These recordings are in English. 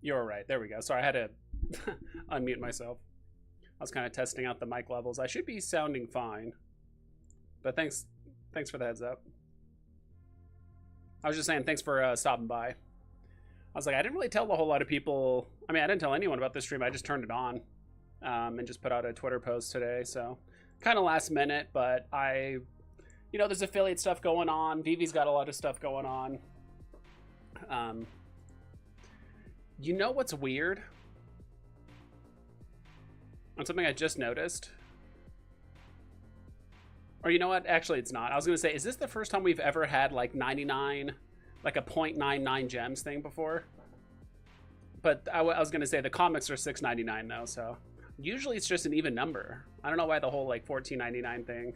You're right. There we go. Sorry, I had to unmute myself. I was kind of testing out the mic levels. I should be sounding fine, but thanks for the heads up. I was just saying thanks for stopping by. I was like, I didn't really tell a whole lot of people. I mean, I didn't tell anyone about this stream. I just turned it on and just put out a Twitter post today. So kind of last minute, but there's affiliate stuff going on. Veve's got a lot of stuff going on. You know what's weird? On something I just noticed. Or you know what? Actually, it's not. I was going to say, is this the first time we've ever had like 99, like a 0.99 gems thing before? But I was going to say the comics are $6.99 though, so usually it's just an even number. I don't know why the whole like $14.99 thing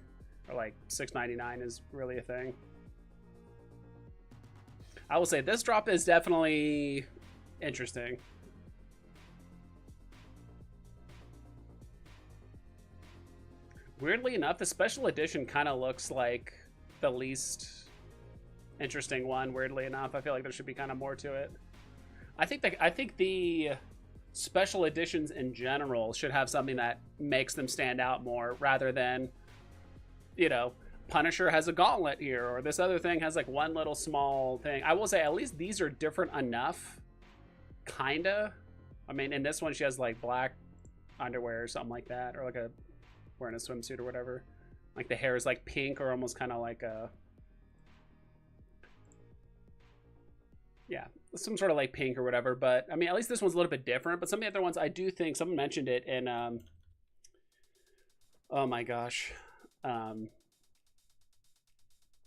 or like $6.99 is really a thing. I will say this drop is definitely interesting. Weirdly enough, the special edition kind of looks like the least interesting one. Weirdly enough, I feel like there should be kind of more to it. I think the special editions in general should have something that makes them stand out more, rather than, you know, Punisher has a gauntlet here, or this other thing has like one little small thing. I will say at least these are different enough, kinda. I mean, in this one she has like black underwear or something like that, or like a wearing a swimsuit or whatever. Like the hair is like pink, or almost kind of like a, yeah, some sort of like pink or whatever. But I mean, at least this one's a little bit different. But some of the other ones, I do think someone mentioned it in oh my gosh,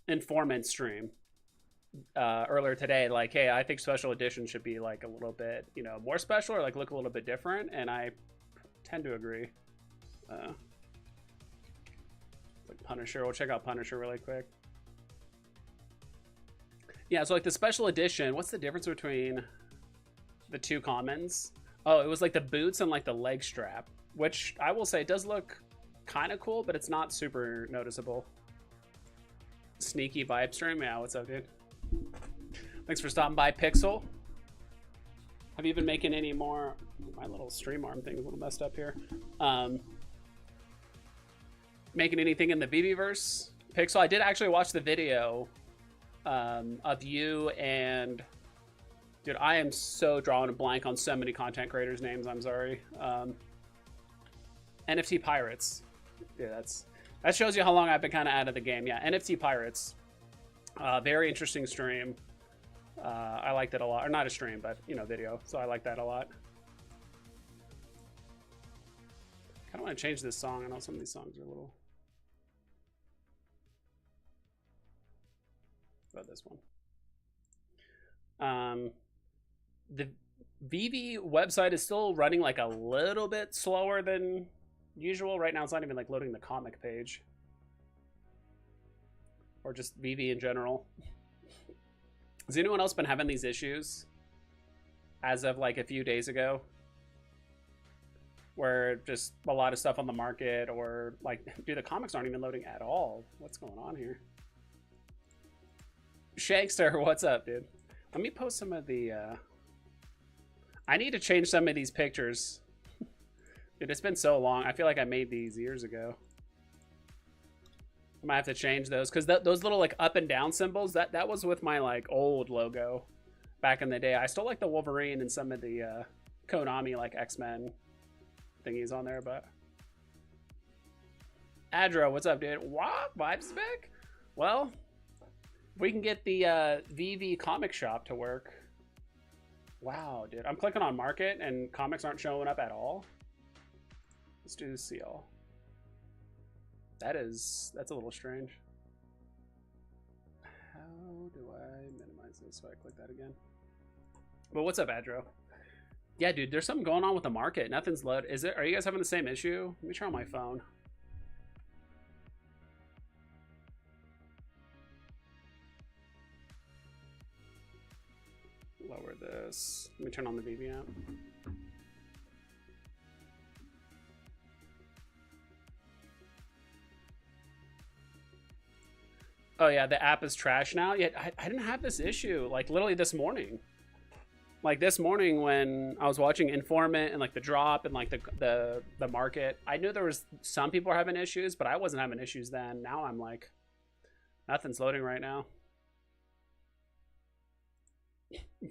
Informant stream earlier today, like, hey, I think special edition should be like a little bit, you know, more special, or like look a little bit different, and I tend to agree. Like Punisher, we'll check out Punisher really quick. Yeah, so like the special edition, what's the difference between the two commons? Oh, it was like the boots and like the leg strap, which I will say does look kind of cool, but it's not super noticeable. Sneaky vibe stream, yeah, what's up, dude? Thanks for stopping by, Pixel. Have you been making any more? My little stream arm thing is a little messed up here. Making anything in the Veveverse? Pixel, I did actually watch the video of you and, dude, I am so drawing a blank on so many content creators' names. I'm sorry. NFT Pirates. Yeah, that shows you how long I've been kind of out of the game. Yeah, NFT Pirates. Very interesting stream. I liked it a lot. Or not a stream, but, you know, video. So I like that a lot. Kind of want to change this song. I know some of these songs are a little... About this one. The Veve website is still running like a little bit slower than usual. Right now it's not even like loading the comic page. Or just Veve in general. Has anyone else been having these issues as of like a few days ago? Where just a lot of stuff on the market, or like, dude, the comics aren't even loading at all. What's going on here? Shakester, what's up, dude? Let me post some of the, I need to change some of these pictures. Dude, it's been so long. I feel like I made these years ago. I might have to change those, because those little like up and down symbols, that was with my like old logo back in the day. I still like the Wolverine and some of the Konami like X-Men thingies on there, but Adro, what's up, dude? What? Vibe spec? Well, we can get the Veve comic shop to work. Wow, dude. I'm clicking on market and comics aren't showing up at all. Let's do the seal. That's a little strange. How do I minimize this so I click that again? But what's up, Adro? Yeah, dude, there's something going on with the market. Nothing's loaded. Are you guys having the same issue? Let me try on my phone. Lower this. Let me turn on the Veve app. Oh yeah, the app is trash now. Yet I didn't have this issue like literally this morning. Like this morning when I was watching Informant and like the drop and like the market, I knew there was some people were having issues, but I wasn't having issues then. Now I'm like, nothing's loading right now.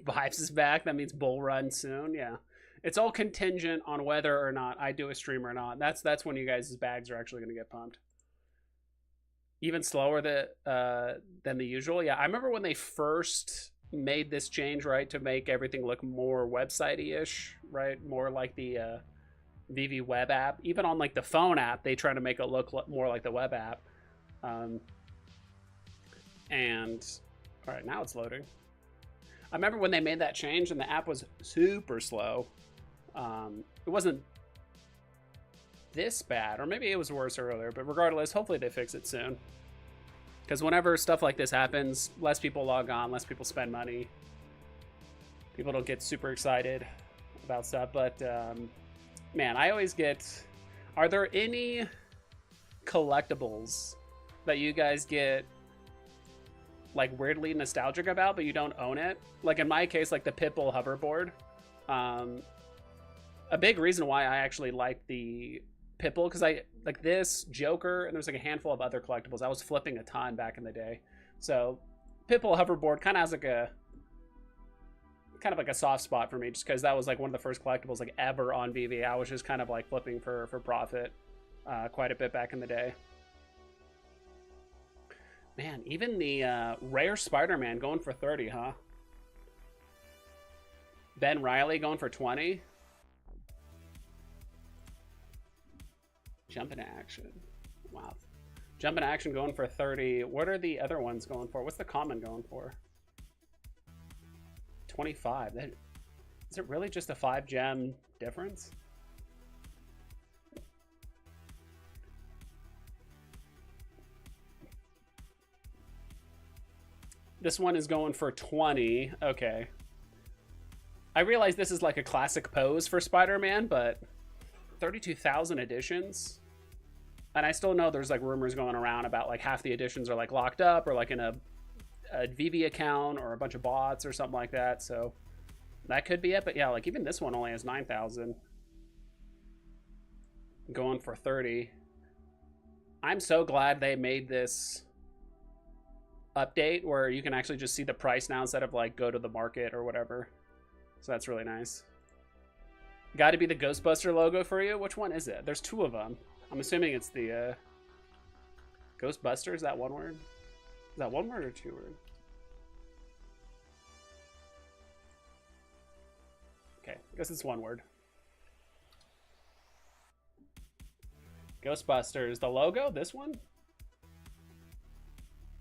Vibes is back. That means bull run soon. Yeah. It's all contingent on whether or not I do a stream or not. That's when you guys' bags are actually going to get pumped. Even slower than the usual. Yeah, I remember when they first made this change, right, to make everything look more website-ish, right? More like the Veve web app. Even on like the phone app, they try to make it look more like the web app. And all right, now it's loading. I remember when they made that change and the app was super slow. It wasn't this bad, or maybe it was worse earlier, but regardless, hopefully they fix it soon. Because whenever stuff like this happens, less people log on, less people spend money. People don't get super excited about stuff, but man, I always get... Are there any collectibles that you guys get like weirdly nostalgic about, but you don't own it? Like in my case, like the Pitbull hoverboard. A big reason why I actually like the Pitbull, because I like this Joker, and there's like a handful of other collectibles. I was flipping a ton back in the day, so Pitbull hoverboard kind of has like a soft spot for me, just because that was like one of the first collectibles like ever on Veve. I was just kind of like flipping for profit quite a bit back in the day. Man, even the rare Spider-Man going for 30, huh? Ben Riley going for 20. Jumping action. Wow. Jumping action going for 30. What are the other ones going for? What's the common going for? 25. Is it really just a 5 gem difference? This one is going for 20. Okay. I realize this is like a classic pose for Spider-Man, but 32,000 editions. And I still know there's like rumors going around about like half the editions are like locked up or like in a Veve account or a bunch of bots or something like that. So that could be it. But yeah, like even this one only has 9,000. Going for 30. I'm so glad they made this update where you can actually just see the price now instead of like go to the market or whatever. So that's really nice. Got to be the Ghostbuster logo for you? Which one is it? There's 2 of them. I'm assuming it's the Ghostbuster. Is that one word? Is that one word or 2 word? Okay, I guess it's 1 word. Ghostbusters. The logo? This one?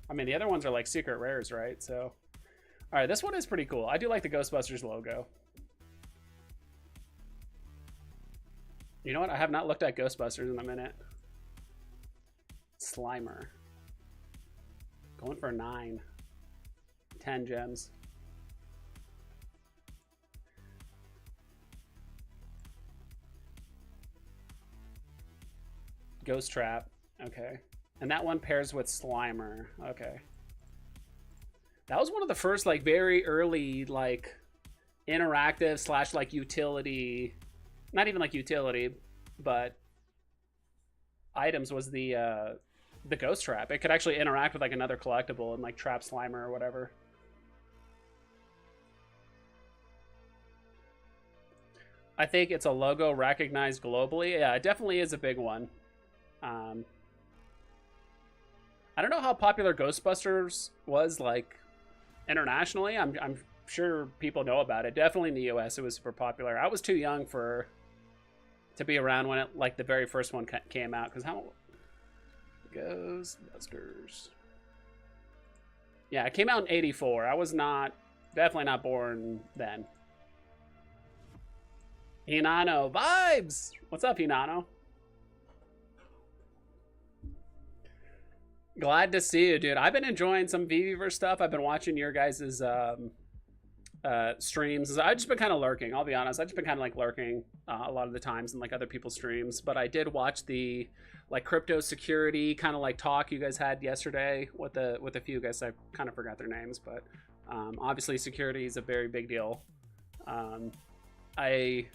I mean, the other ones are like secret rares, right? So, all right, this one is pretty cool. I do like the Ghostbusters logo. You know what? I have not looked at Ghostbusters in a minute. Slimer. Going for 9. 10 gems. Ghost Trap. Okay. And that one pairs with Slimer. Okay. That was one of the first, like, very early, like, interactive slash, like, utility... Not even, like, utility, but items was the Ghost Trap. It could actually interact with, like, another collectible and, like, trap Slimer or whatever. I think it's a logo recognized globally. Yeah, it definitely is a big one. I don't know how popular Ghostbusters was, like, internationally. I'm sure people know about it. Definitely in the US, it was super popular. I was too young to be around when it, like, the very first one came out. Because how... Ghostbusters. Yeah, it came out in 84. I was definitely not born then. Hinano vibes! What's up, Hinano? Glad to see you, dude. I've been enjoying some Veveverse stuff. I've been watching your guys' streams. I've just been kind of lurking, I'll be honest. I've just been kind of like lurking a lot of the times in like other people's streams. But I did watch the like crypto security kind of like talk you guys had yesterday with a few guys. I kind of forgot their names, but obviously security is a very big deal I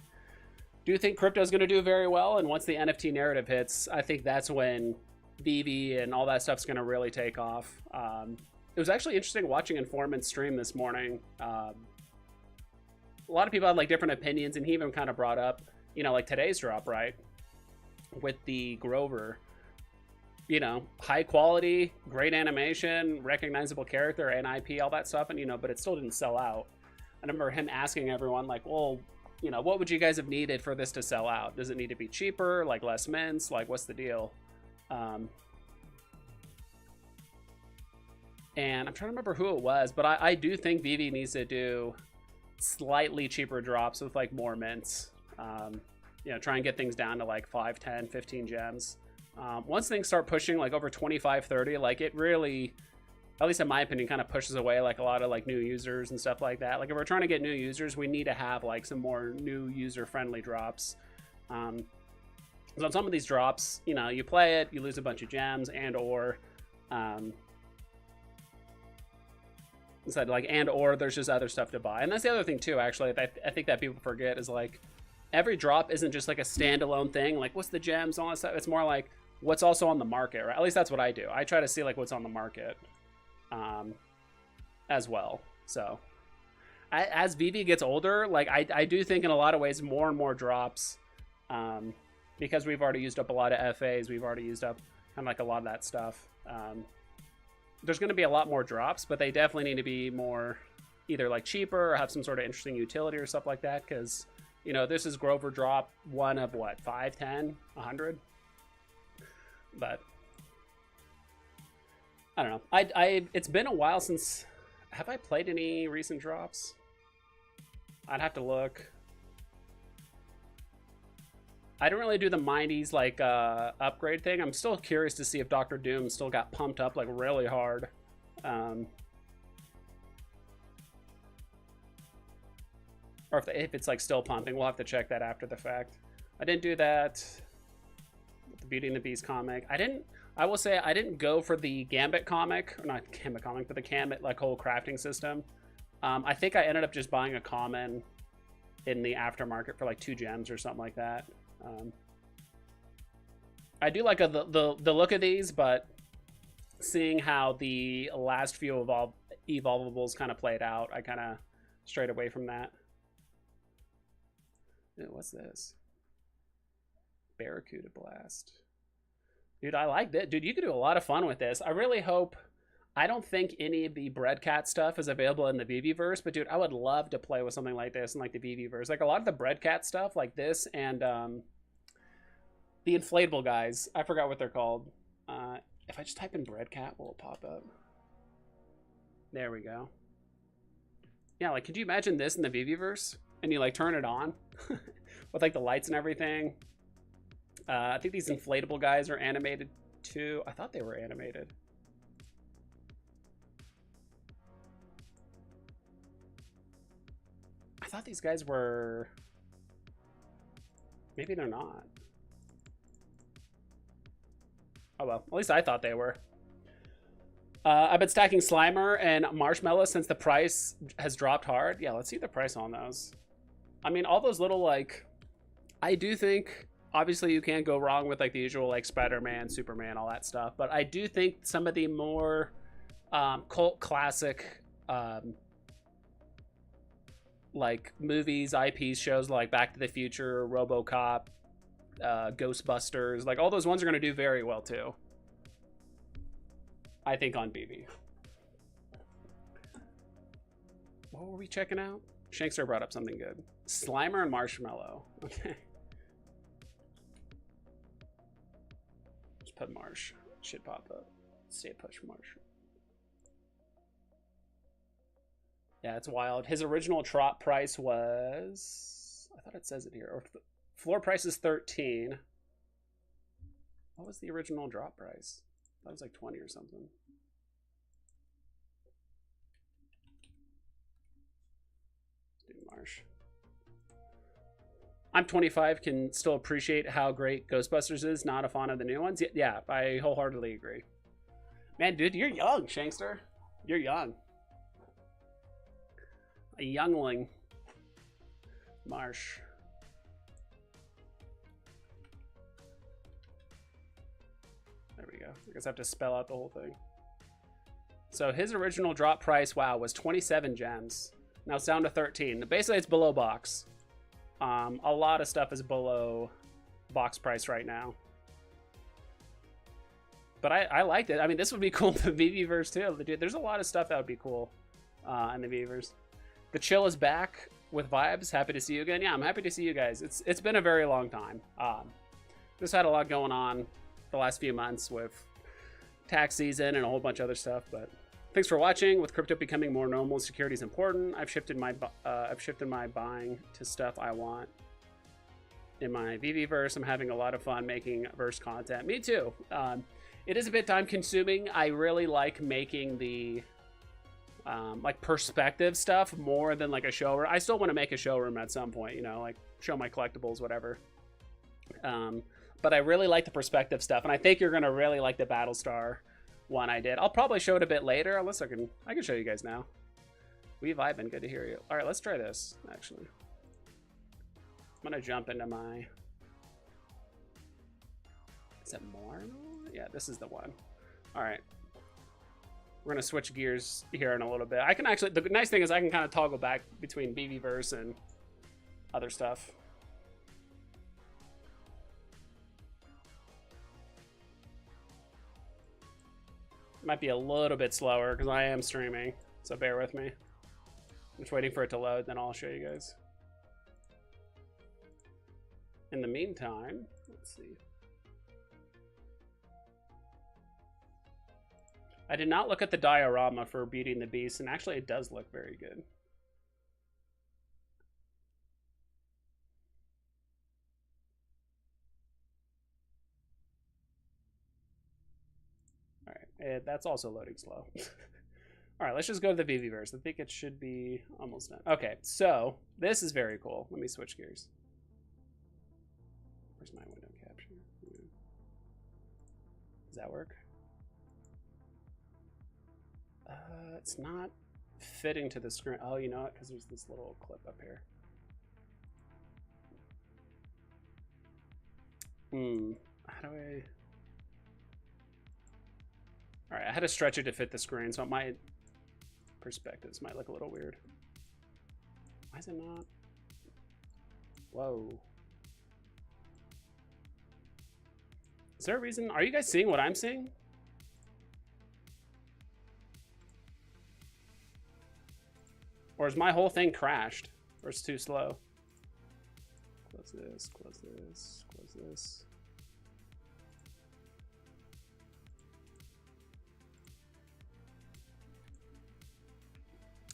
do think crypto is going to do very well, and once the NFT narrative hits, I think that's when Veve and all that stuff's going to really take off. It was actually interesting watching Informant's stream this morning. A lot of people had like different opinions, and he even kind of brought up, you know, like today's drop, right, with the Grover, you know, high quality, great animation, recognizable character and IP, all that stuff, and you know, but it still didn't sell out. I remember him asking everyone like, well, you know, what would you guys have needed for this to sell out? Does it need to be cheaper, like less mints, like what's the deal? And I'm trying to remember who it was, but I do think Veve needs to do slightly cheaper drops with like more mints. You know, try and get things down to like 5, 10, 15 gems. Once things start pushing like over 25, 30, like it really, at least in my opinion, kind of pushes away like a lot of like new users and stuff like that. Like if we're trying to get new users, we need to have like some more new user friendly drops. So on some of these drops, you know, you play it, you lose a bunch of gems and or instead like and or there's just other stuff to buy. And that's the other thing too, actually, I think that people forget is like every drop isn't just like a standalone thing. Like what's the gems, all that stuff. It's more like what's also on the market, right? At least that's what I do. I try to see like what's on the market as well. So as Veve gets older, like I do think in a lot of ways more and more drops, because we've already used up a lot of FAs, we've already used up kind of like a lot of that stuff. There's going to be a lot more drops, but they definitely need to be more either like cheaper or have some sort of interesting utility or stuff like that, because you know, this is Grover drop one of what, 5, 10, 100? But I don't know. It's been a while since, have I played any recent drops? I'd have to look. I don't really do the Mindies like upgrade thing. I'm still curious to see if Dr. Doom still got pumped up like really hard. Or if it's like still pumping. We'll have to check that after the fact. I didn't do that with the Beauty and the Beast comic. I will say I didn't go for the Gambit comic, or not Gambit comic, but the Gambit like whole crafting system. I think I ended up just buying a common in the aftermarket for like 2 gems or something like that. I do like the look of these, but seeing how the last few evolvables kind of played out, I kind of strayed away from that. Ew, what's this? Barracuda Blast. Dude, I like that. Dude, you could do a lot of fun with this. I really hope... I don't think any of the Breadcat stuff is available in the Veveverse, but dude, I would love to play with something like this in like the Veveverse. Like a lot of the Breadcat stuff, like this, and the inflatable guys. I forgot what they're called. If I just type in Breadcat, will it pop up? There we go. Yeah, like could you imagine this in the Veveverse? And you like turn it on with like the lights and everything. I think these inflatable guys are animated too. I thought they were animated. I thought these guys were... Maybe they're not. Oh well, at least I thought they were. I've been stacking Slimer and Marshmallow since the price has dropped hard. Yeah, let's see the price on those. I mean, all those little, like... I do think, obviously, you can't go wrong with, like, the usual, like, Spider-Man, Superman, all that stuff. But I do think some of the more cult classic... like movies, IPs, shows like Back to the Future, RoboCop, Ghostbusters, like all those ones are going to do very well too, I think, on Veve. What were we checking out? Shankster brought up something good. Slimer and Marshmallow. Okay. Just put Marsh. Should pop up. Stay push Marsh. Yeah, it's wild. His original trot price was... I thought it says it here. Or floor price is 13. What was the original drop price? That was like 20 or something. Do Marsh. I'm 25, can still appreciate how great Ghostbusters is. Not a fan of the new ones. Yeah, I wholeheartedly agree. Man, dude, you're young, Shankster. You're young. A youngling. Marsh. There we go. I guess I have to spell out the whole thing. So his original drop price, wow, was 27 gems. Now it's down to 13. Basically, it's below box. A lot of stuff is below box price right now. But I liked it. I mean, this would be cool in the Veveverse too. There's a lot of stuff that would be cool in the Veveverse. The chill is back with vibes. Happy to see you again. Yeah, I'm happy to see you guys. It's been a very long time. Just had a lot going on the last few months with tax season and a whole bunch of other stuff. But thanks for watching. With crypto becoming more normal, security is important. I've shifted my buying to stuff I want. In my Veveverse, I'm having a lot of fun making verse content. Me too. It is a bit time consuming. I really like making the like perspective stuff more than like a showroom. I still want to make a showroom at some point, you know, like show my collectibles, whatever. But I really like the perspective stuff, and I think you're gonna really like the Battlestar one I did. I'll probably show it a bit later, unless I can show you guys now. We vibing, good to hear you. All right, let's try this actually. I'm gonna jump into my. Is it more? Yeah, this is the one. All right. We're gonna switch gears here in a little bit. I can actually, the nice thing is I can kind of toggle back between Veveverse and other stuff. Might be a little bit slower because I am streaming, so bear with me. I'm just waiting for it to load, then I'll show you guys. In the meantime, let's see. I did not look at the diorama for Beauty and the Beast, and actually it does look very good. All right, that's also loading slow. All right, let's just go to the Veveverse. I think it should be almost done. Okay, so this is very cool. Let me switch gears. Where's my window capture? Does that work? It's not fitting to the screen. Oh, you know what? Because there's this little clip up here. How do I... All right, I had to stretch it to fit the screen, so my perspectives might look a little weird. Why is it not? Whoa. Is there a reason? Are you guys seeing what I'm seeing? Or is my whole thing crashed? Or it's too slow? Close this, close this, close this.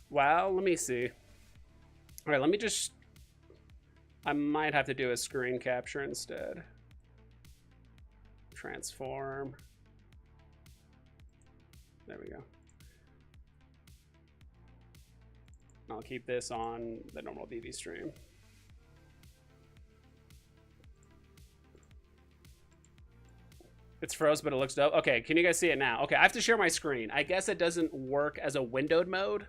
Well, let me see. All right, let me just... I might have to do a screen capture instead. Transform. There we go. I'll keep this on the normal Veve stream. It's froze, but it looks dope. Okay, can you guys see it now? Okay, I have to share my screen. I guess it doesn't work as a windowed mode.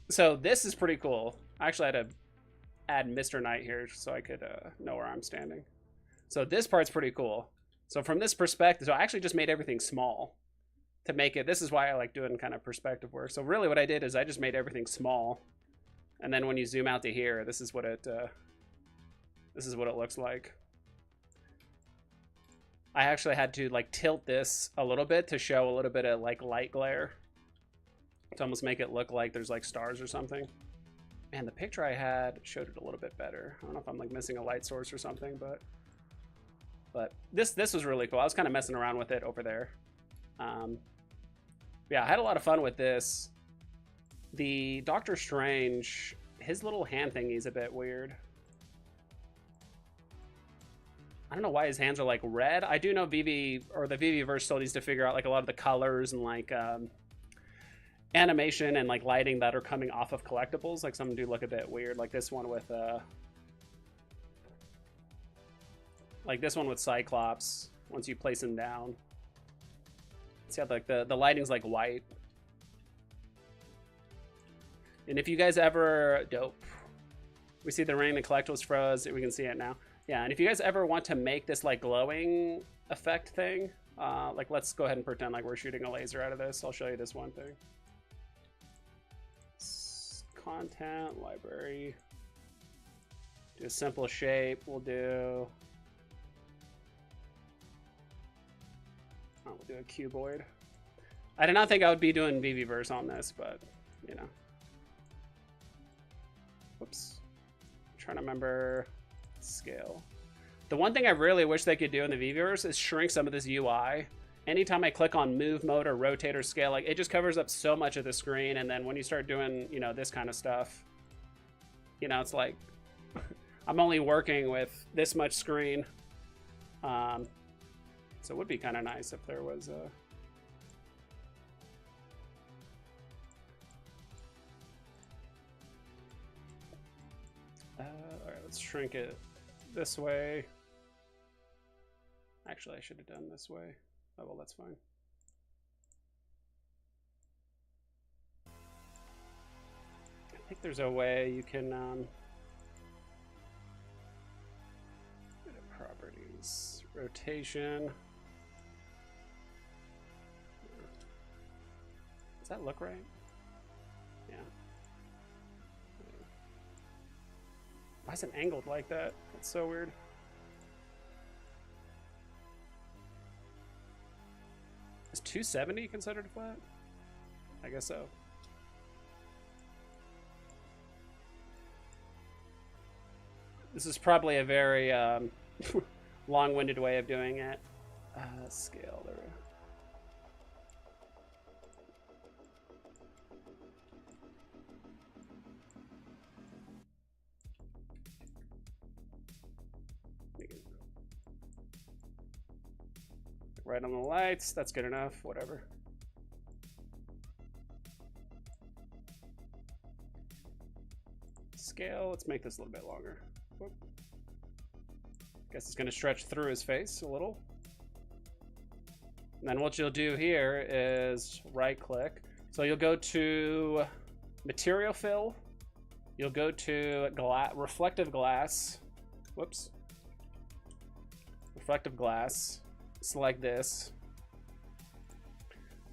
So this is pretty cool. I actually had to add Mr. Knight here so I could know where I'm standing. So this part's pretty cool. So from this perspective, so I actually just made everything small to make it. This is why I like doing kind of perspective work. So really what I did is I just made everything small. And then when you zoom out to here, this is what it looks like. I actually had to like tilt this a little bit to show a little bit of like light glare. To almost make it look like there's like stars or something. Man, the picture I had showed it a little bit better. I don't know if I'm like missing a light source or something, but this was really cool. I was kind of messing around with it over there. Yeah, I had a lot of fun with this. The Doctor Strange, his little hand thingy is a bit weird. I don't know why his hands are like red. I do know Veve, or the Veveverse still needs to figure out like a lot of the colors and like animation and like lighting that are coming off of collectibles. Like some do look a bit weird, like this one with Cyclops. Once you place him down, see how like the lighting's like white. And if you guys ever dope, We see the ring, the collectibles froze. We can see it now. Yeah, and if you guys ever want to make this like glowing effect thing, like let's go ahead and pretend like we're shooting a laser out of this. I'll show you this one thing. Content, library. Do a simple shape. We'll do a cuboid. I did not think I would be doing Veveverse on this, but you know. Whoops. I'm trying to remember scale. The one thing I really wish they could do in the Veveverse is shrink some of this UI. Anytime I click on move mode or rotate or scale, like it just covers up so much of the screen, and then when you start doing, you know, this kind of stuff, you know, it's like I'm only working with this much screen. So it would be kind of nice if there was a... all right, let's shrink it this way. Actually, I should have done this way. Oh, well, that's fine. I think there's a way you can... properties, rotation. Does that look right? Yeah. Why is it angled like that? That's so weird. Is 270 considered flat? I guess so. This is probably a very long-winded way of doing it. Scale there. Right on the lights, that's good enough, whatever. Scale, let's make this a little bit longer. Whoop. Guess it's gonna stretch through his face a little. And then what you'll do here is right click. So you'll go to material fill. You'll go to reflective glass. Whoops. Reflective glass. Select this.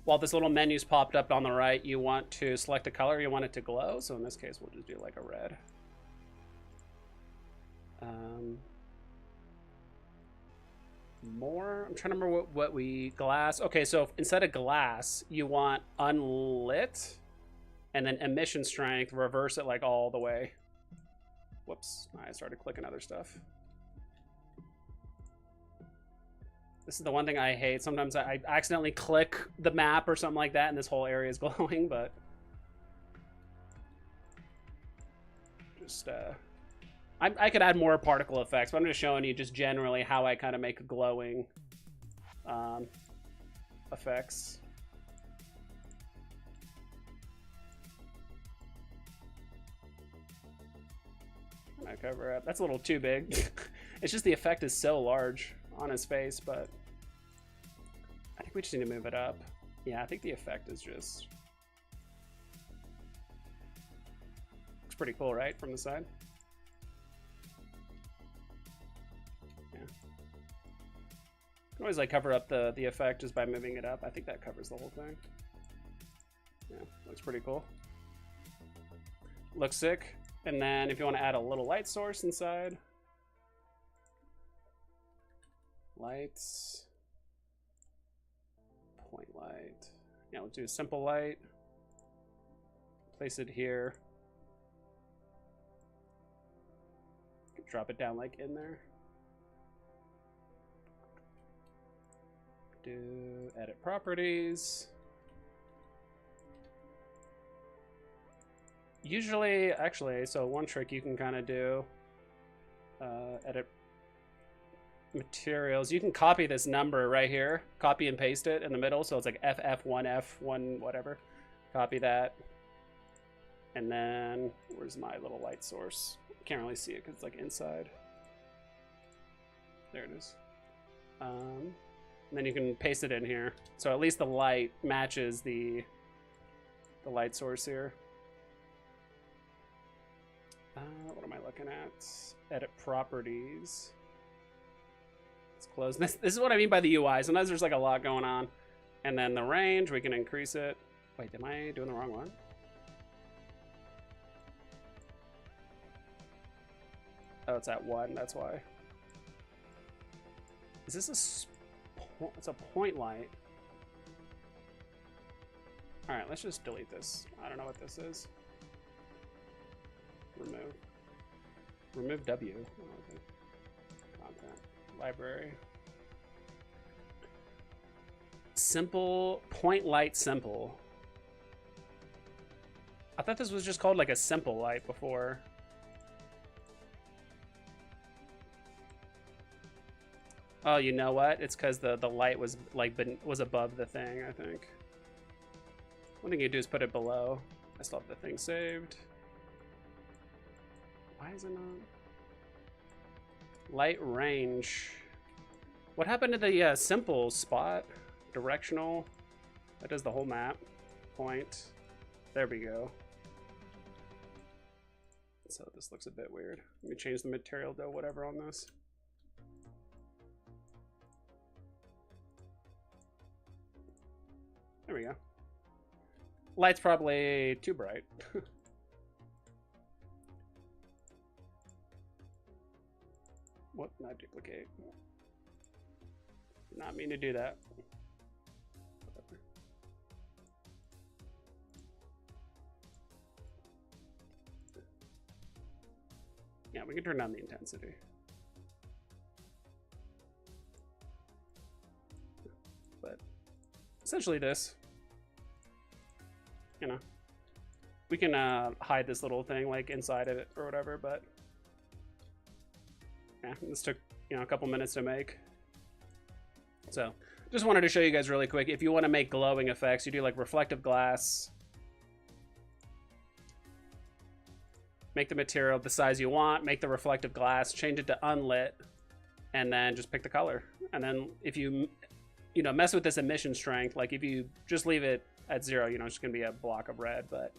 While this little menu's popped up on the right, you want to select a color. You want it to glow. So in this case, we'll just do like a red. More. I'm trying to remember what we glass. Okay, so instead of glass, you want unlit, and then emission strength. Reverse it like all the way. Whoops! I started clicking other stuff. This is the one thing I hate. Sometimes I accidentally click the map or something like that, and this whole area is glowing. But just I could add more particle effects, but I'm just showing you just generally how I kind of make glowing effects. I cover up. That's a little too big. It's just the effect is so large on his face, but I think we just need to move it up. Yeah, I think the effect is just... Looks pretty cool, right? From the side. Yeah. You can always like cover up the effect just by moving it up. I think that covers the whole thing. Yeah, looks pretty cool. Looks sick. And then if you want to add a little light source inside. Lights. Point light. Yeah, we'll do a simple light. Place it here. Drop it down like in there. Do edit properties. Usually, actually, so one trick you can kind of do, edit materials. You can copy this number right here, copy and paste it in the middle. So it's like FF1F1 whatever. Copy that. And then where's my little light source? Can't really see it because it's like inside. There it is. And then you can paste it in here. So at least the light matches the light source here. What am I looking at? Edit properties. Let's close. This is what I mean by the UI. Sometimes there's like a lot going on. And then the range, we can increase it. Wait, am I doing the wrong one? Oh, it's at 1, that's why. Is this it's a point light. All right, let's just delete this. I don't know what this is. Remove W. Oh, okay. Content. Library. Simple. Point light simple. I thought this was just called like a simple light before. Oh, you know what? It's because the light was like was above the thing, I think. One thing you do is put it below. I still have the thing saved. Why is it not? Light range. What happened to the simple spot? Directional. That does the whole map. Point. There we go. So this looks a bit weird. Let me change the material to whatever on this. There we go. Light's probably too bright. Whoop, not duplicate. Did not mean to do that. Whatever. Yeah, we can turn down the intensity. But essentially this. You know, we can hide this little thing like inside of it or whatever, but yeah, this took, you know, a couple minutes to make. So just wanted to show you guys really quick. If you want to make glowing effects, you do like reflective glass, make the material the size you want, make the reflective glass, change it to unlit, and then just pick the color. And then if you know, mess with this emission strength, like if you just leave it at 0, you know, it's just gonna be a block of red. But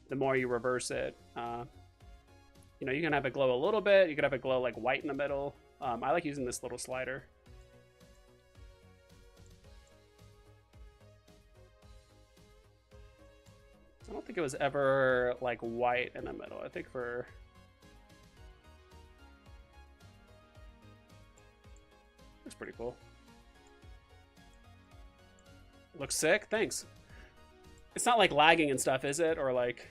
the more you reverse it, you know, you can have it glow a little bit. You could have it glow like white in the middle. I like using this little slider. I don't think it was ever like white in the middle. I think for looks pretty cool. Looks sick. Thanks. It's not like lagging and stuff, is it? Or like,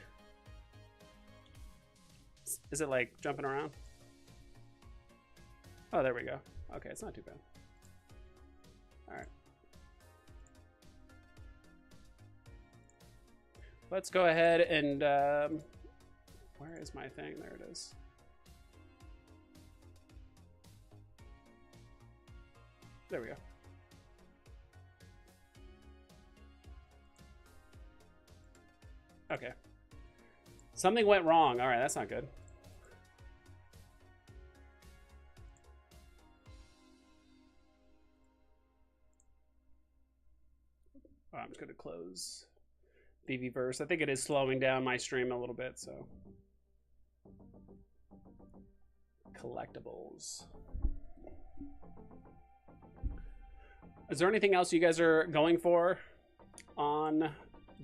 is it like jumping around? Oh, there we go. Okay, it's not too bad. All right. Let's go ahead and, where is my thing? There it is. There we go. Okay. Something went wrong. All right, that's not good. Oh, I'm just going to close Veveverse. I think it is slowing down my stream a little bit, so. Collectibles. Is there anything else you guys are going for on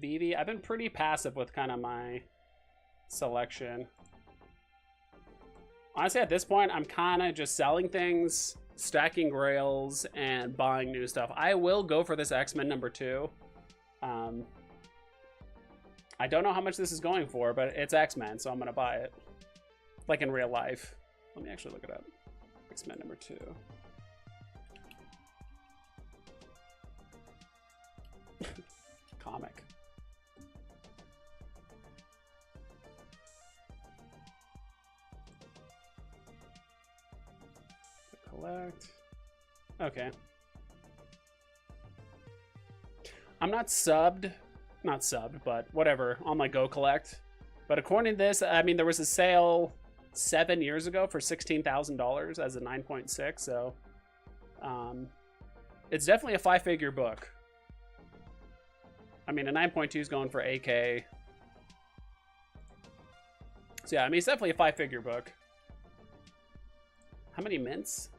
Veve? I've been pretty passive with kind of my selection. Honestly, at this point, I'm kind of just selling things, stacking grails, and buying new stuff. I will go for this X-Men #2. I don't know how much this is going for, but it's X-Men, so I'm going to buy it. Like in real life. Let me actually look it up. X-Men #2. Comic. Collect. Okay. I'm not subbed, but whatever, on my Go Collect. But according to this, I mean, there was a sale 7 years ago for $16,000 as a 9.6, so it's definitely a 5-figure book. I mean, a 9.2 is going for AK. So yeah, I mean, it's definitely a 5-figure book. How many mints?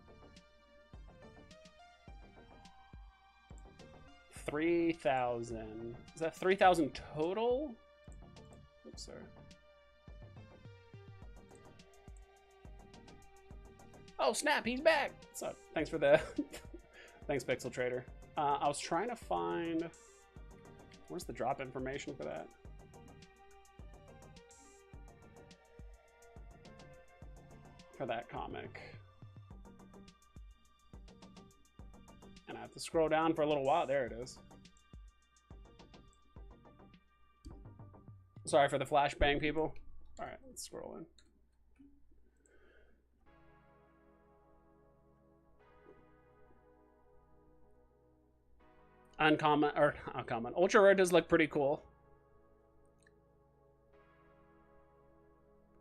3,000. Is that 3,000 total? Oops, sorry. Oh snap, he's back! So thanks for the thanks, Pixel Trader. I was trying to find, where's the drop information for that? For that comic. And I have to scroll down for a little while. There it is. Sorry for the flashbang, people. All right, let's scroll in. Uncommon, or uncommon. Ultra rare does look pretty cool.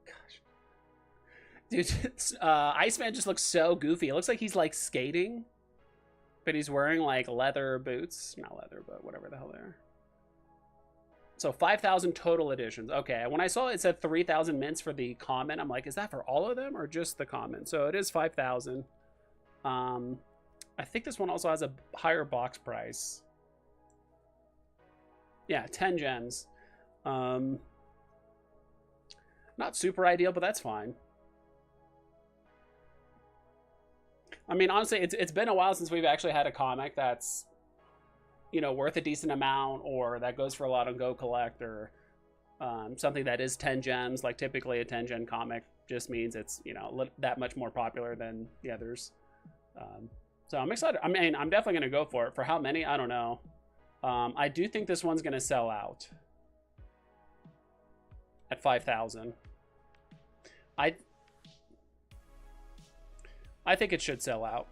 Gosh. Dude, Iceman just looks so goofy. It looks like he's like skating, but he's wearing like leather boots. Not leather, but whatever the hell they are. So 5,000 total editions. Okay, when I saw it said 3,000 mints for the common, I'm like, is that for all of them or just the common? So it is 5,000. I think this one also has a higher box price. Yeah, 10 gems. Not super ideal, but that's fine. I mean, honestly, it's been a while since we've actually had a comic that's, you know, worth a decent amount, or that goes for a lot on Go Collect, or something that is 10 gems. Like typically a 10 gen comic just means it's, you know, that much more popular than the others. So I'm excited. I mean, I'm definitely going to go for it. For how many? I don't know. I do think this one's going to sell out at 5,000. I think it should sell out.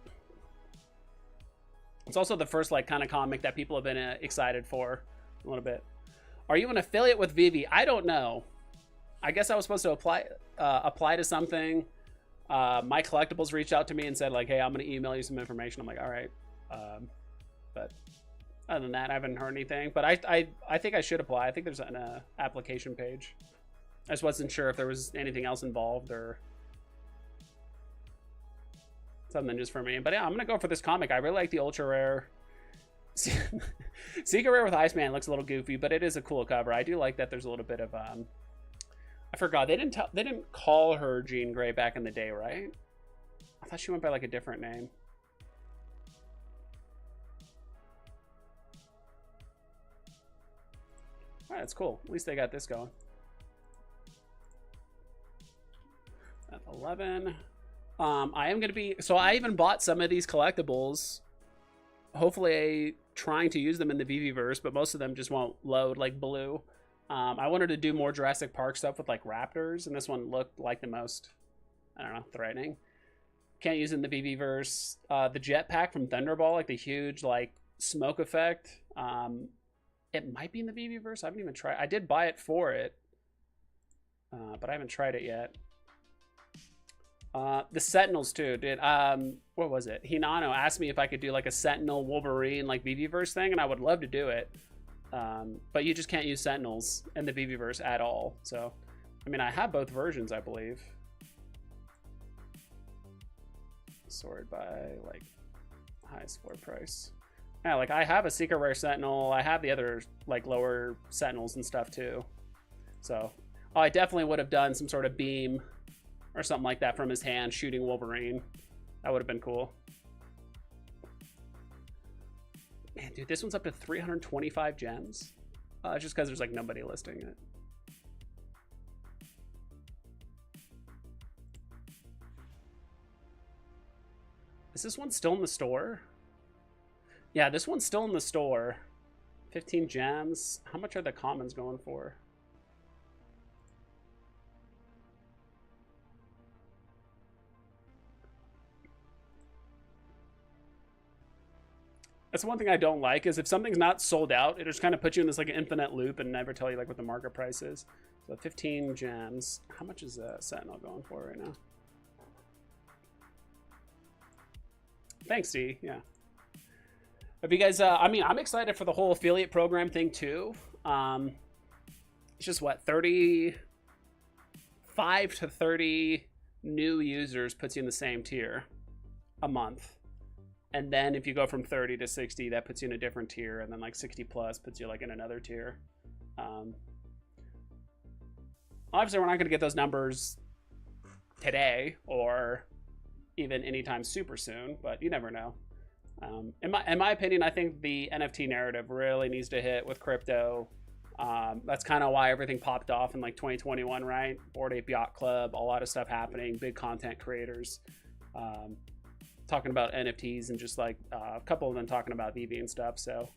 It's also the first like kind of comic that people have been excited for a little bit. Are you an affiliate with Veve? I don't know. I guess I was supposed to apply to something. My Collectibles reached out to me and said like, hey, I'm going to email you some information. I'm like, all right. But other than that, I haven't heard anything. But I think I should apply. I think there's an application page. I just wasn't sure if there was anything else involved or something just for me. But yeah, I'm going to go for this comic. I really like the ultra rare. Secret Rare with Iceman looks a little goofy, but it is a cool cover. I do like that there's a little bit of I forgot, they didn't call her Jean Grey back in the day, right? I thought she went by like a different name. All right, that's cool. At least they got this going. At 11. I am going to be, so I even bought some of these collectibles, hopefully trying to use them in the Veveverse, but most of them just won't load like blue. I wanted to do more Jurassic Park stuff with like raptors, and this one looked like the most, I don't know, threatening. Can't use it in the Veveverse. The jetpack from Thunderball, like the huge like smoke effect, it might be in the Veveverse. I haven't even tried. I did buy it for it, but I haven't tried it yet. The Sentinels too, dude. What was it? Hinano asked me if I could do like a Sentinel Wolverine like Veveverse thing, and I would love to do it. But you just can't use Sentinels in the Veveverse at all. So, I mean, I have both versions, I believe. Sorted by like highest floor price. Yeah, like I have a Secret Rare Sentinel. I have the other like lower Sentinels and stuff too. So, I definitely would have done some sort of beam or something like that from his hand shooting Wolverine. That would have been cool. Man, dude, this one's up to 325 gems. Just because there's like nobody listing it. Is this one still in the store? Yeah, this one's still in the store. 15 gems. How much are the commons going for? That's one thing I don't like, is if something's not sold out, it just kind of puts you in this like infinite loop and never tell you like what the market price is. So 15 gems. How much is Sentinel going for right now? Thanks, D. Yeah. Have you guys, I mean, I'm excited for the whole affiliate program thing too. It's just what, 30 5 to 30 new users puts you in the same tier a month. And then if you go from 30 to 60, that puts you in a different tier. And then like 60 plus puts you like in another tier. Obviously, we're not going to get those numbers today or even anytime super soon, but you never know. In my opinion, I think the NFT narrative really needs to hit with crypto. That's kind of why everything popped off in like 2021, right? Bored Ape Yacht Club, a lot of stuff happening, big content creators talking about NFTs, and just like a couple of them talking about Veve and stuff. So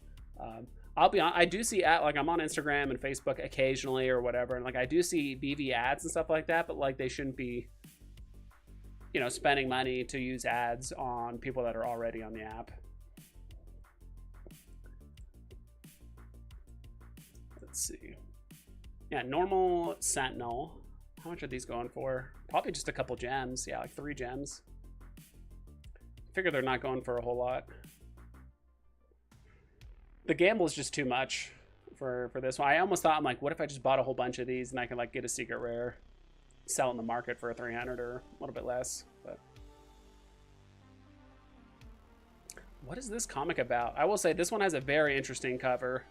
I'll be on. I do see like I'm on Instagram and Facebook occasionally or whatever, and like I do see Veve ads and stuff like that, but like they shouldn't be, you know, spending money to use ads on people that are already on the app. Let's see. Yeah, normal Sentinel. How much are these going for? Probably just a couple gems. Yeah, like 3 gems. Figure they're not going for a whole lot. The gamble is just too much for this one. I almost thought, I'm like, what if I just bought a whole bunch of these and I can like get a secret rare, sell in the market for 300 or a little bit less. But what is this comic about? I will say this one has a very interesting cover.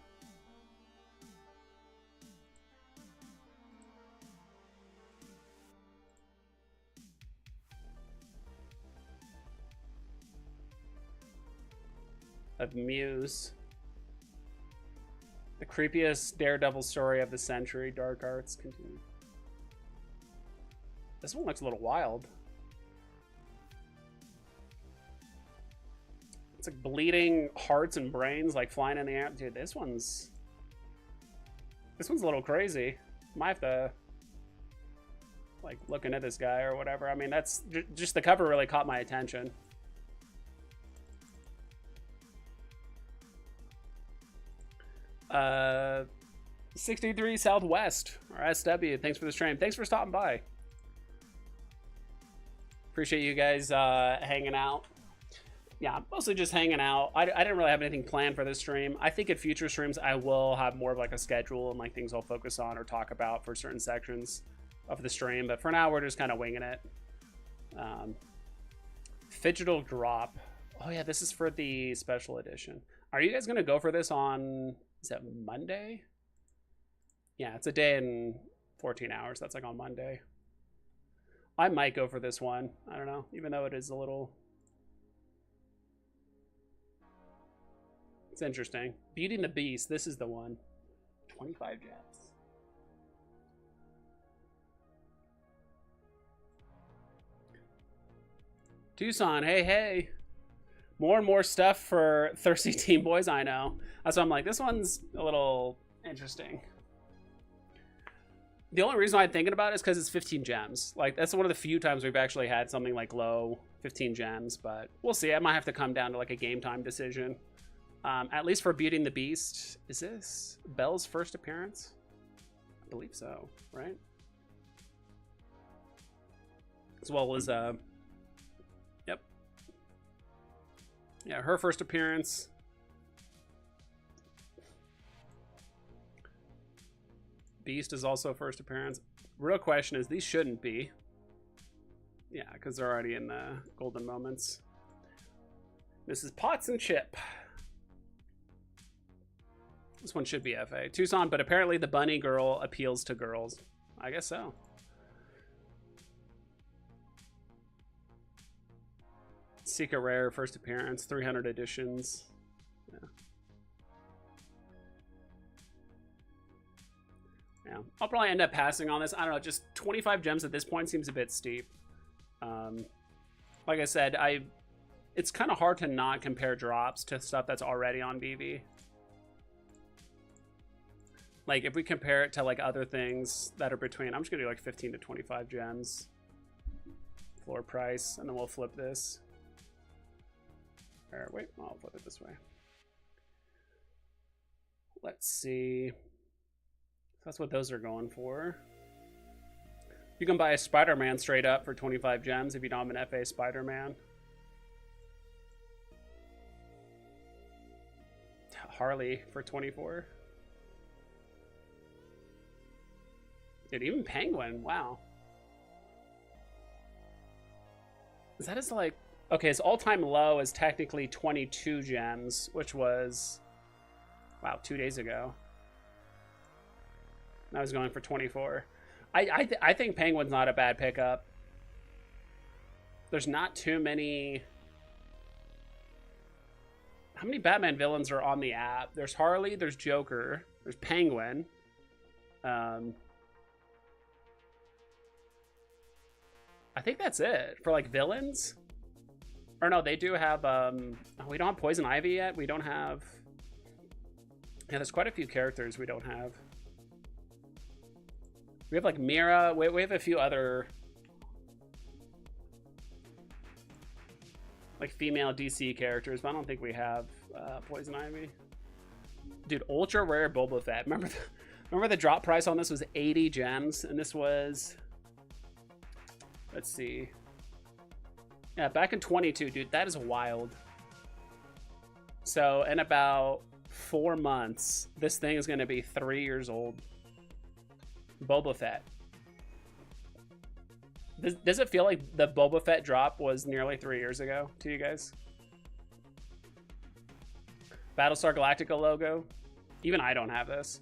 Of Muse. The creepiest Daredevil story of the century. Dark Arts continue. This one looks a little wild. It's like bleeding hearts and brains like flying in the air. Dude, this one's a little crazy. Might have to like looking at this guy or whatever. I mean, that's just the cover really caught my attention. Uh, 63 Southwest, or SW, thanks for the stream. Thanks for stopping by. Appreciate you guys hanging out. Yeah, mostly just hanging out. I didn't really have anything planned for this stream. I think at future streams I will have more of like a schedule and like things I'll focus on or talk about for certain sections of the stream. But for now, we're just kind of winging it. Digital drop. Oh yeah, this is for the special edition. Are you guys gonna go for this on? Is that Monday? Yeah, it's a day and 14 hours. That's like on Monday. I might go for this one. I don't know, even though it is a little... It's interesting. Beauty and the Beast. This is the one. 25 gems. Tucson, hey, hey. More and more stuff for thirsty teen boys, I know. So I'm like, this one's a little interesting. The only reason I'm thinking about it is because it's 15 gems. Like, that's one of the few times we've actually had something like low 15 gems, but we'll see. I might have to come down to like a game time decision. At least for Beauty and the Beast. Is this Belle's first appearance? I believe so, right? As well as, yep. Yeah, her first appearance. Beast is also first appearance. Real question is, these shouldn't be. Yeah, because they're already in the golden moments. This is Pots and Chip. This one should be FA. Tucson, but apparently the bunny girl appeals to girls. I guess so. Secret Rare, first appearance, 300 editions. Yeah. Yeah, I'll probably end up passing on this. I don't know, just 25 gems at this point seems a bit steep. Like I said, it's kind of hard to not compare drops to stuff that's already on Veve. Like, if we compare it to, like, other things that are between... I'm just going to do, like, 15 to 25 gems. Floor price, and then we'll flip this. Or, wait, I'll flip it this way. Let's see. That's what those are going for. You can buy a Spider-Man straight up for 25 gems if you don't have an FA Spider-Man. Harley for 24. Dude, even Penguin, wow. Is that his like? Okay, his all-time low is technically 22 gems, which was wow, 2 days ago. I was going for 24. I think Penguin's not a bad pickup. There's not too many. How many Batman villains are on the app? There's Harley, there's Joker, there's Penguin. I think that's it for like villains. Or no, they do have we don't have Poison Ivy yet. We don't have. Yeah, there's quite a few characters we don't have. We have like Mira. We have a few other like female DC characters, but I don't think we have Poison Ivy. Dude, ultra rare Boba Fett. Remember the drop price on this was 80 gems, and this was, let's see. Yeah, back in 22, dude, that is wild. So in about 4 months, this thing is going to be 3 years old. Boba Fett. Does it feel like the Boba Fett drop was nearly 3 years ago to you guys? Battlestar Galactica logo. Even I don't have this.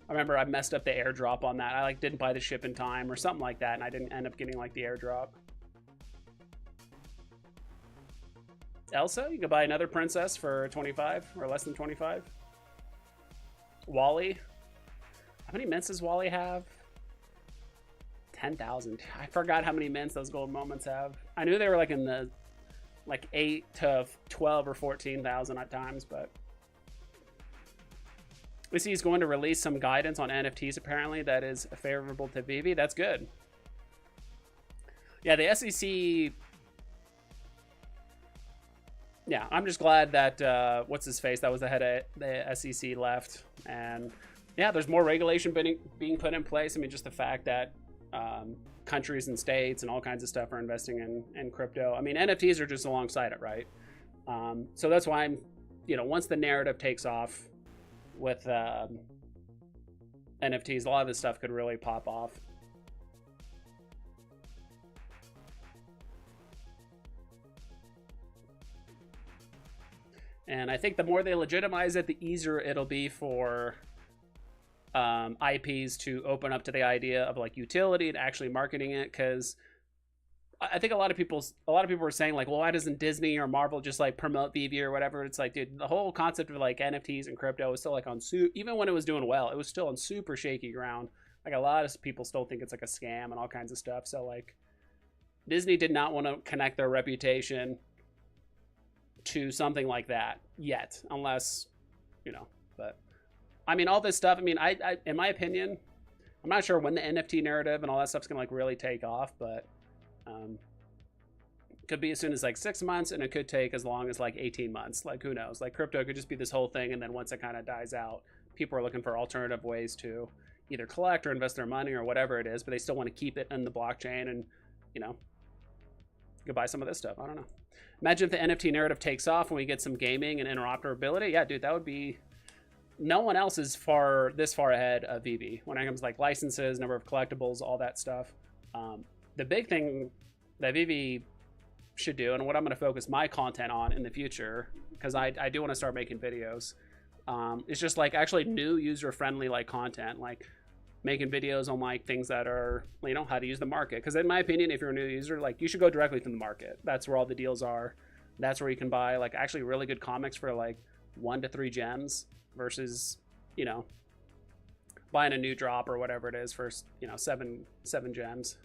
I remember I messed up the airdrop on that. I like didn't buy the ship in time or something like that, and I didn't end up getting like the airdrop. Elsa, you can buy another princess for 25 or less than 25. Wally. How many mints does Wally have? 10,000. I forgot how many mints those gold moments have. I knew they were like in the like 8 to 12 or 14,000 at times, but we see he's going to release some guidance on NFTs apparently that is favorable to Veve. That's good. Yeah, the SEC. Yeah, I'm just glad that what's his face, that was the head of the SEC left, and yeah, there's more regulation being put in place. I mean, just the fact that countries and states and all kinds of stuff are investing in crypto. I mean, NFTs are just alongside it, right? So that's why I'm, once the narrative takes off with NFTs, a lot of this stuff could really pop off. And I think the more they legitimize it, the easier it'll be for IPs to open up to the idea of like utility and actually marketing it. Because I think a lot of people are saying like, well, why doesn't Disney or Marvel just like promote Veve or whatever? It's like, dude, the whole concept of like NFTs and crypto is still like on even when it was doing well, it was still on super shaky ground. Like a lot of people still think it's like a scam and all kinds of stuff. So like Disney did not want to connect their reputation to something like that yet, unless, but I mean, all this stuff, I mean, I in my opinion, I'm not sure when the NFT narrative and all that stuff's gonna like really take off, but could be as soon as like 6 months, and it could take as long as like 18 months. Like, who knows? Like, crypto could just be this whole thing, and then once it kind of dies out, people are looking for alternative ways to either collect or invest their money or whatever it is, but they still want to keep it in the blockchain, and you could buy some of this stuff. I don't know. Imagine if the NFT narrative takes off and we get some gaming and interoperability. Yeah, dude, that would be. No one else is this far ahead of Veve when it comes to like licenses, number of collectibles, all that stuff. The big thing that Veve should do, and what I'm going to focus my content on in the future, because I do want to start making videos, is just like actually new user-friendly like content, like making videos on like things that are, how to use the market. Because in my opinion, if you're a new user, like you should go directly from the market. That's where all the deals are. That's where you can buy like actually really good comics for like 1 to 3 gems versus buying a new drop or whatever it is for 7 gems.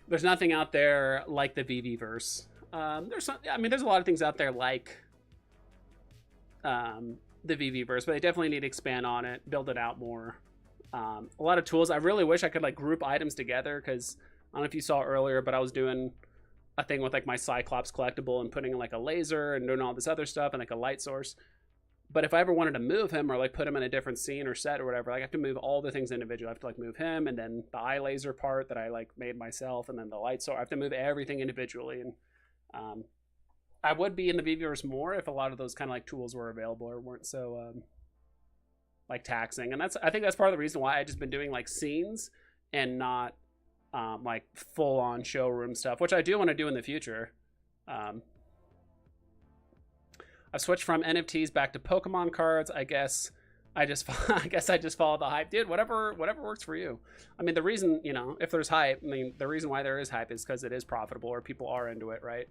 There's nothing out there like the Veveverse. There's a lot of things out there like the Veveverse, but they definitely need to expand on it, build it out more. A lot of tools. I really wish I could like group items together, because I don't know if you saw earlier, but I was doing a thing with like my Cyclops collectible and putting in like a laser and doing all this other stuff and like a light source. But if I ever wanted to move him or like put him in a different scene or set or whatever, like I have to move all the things individually. I have to like move him, and then the eye laser part that I like made myself, and then the light source. I have to move everything individually. And I would be in the Veveverse more if a lot of those kind of like tools were available or weren't so like taxing. And I think that's part of the reason why I just been doing like scenes and not like full-on showroom stuff, which I do want to do in the future. I've switched from NFTs back to Pokemon cards. I guess I just follow the hype, dude. Whatever works for you. I mean, the reason, you know, if there's hype, I mean, the reason why there is hype is because it is profitable or people are into it, right?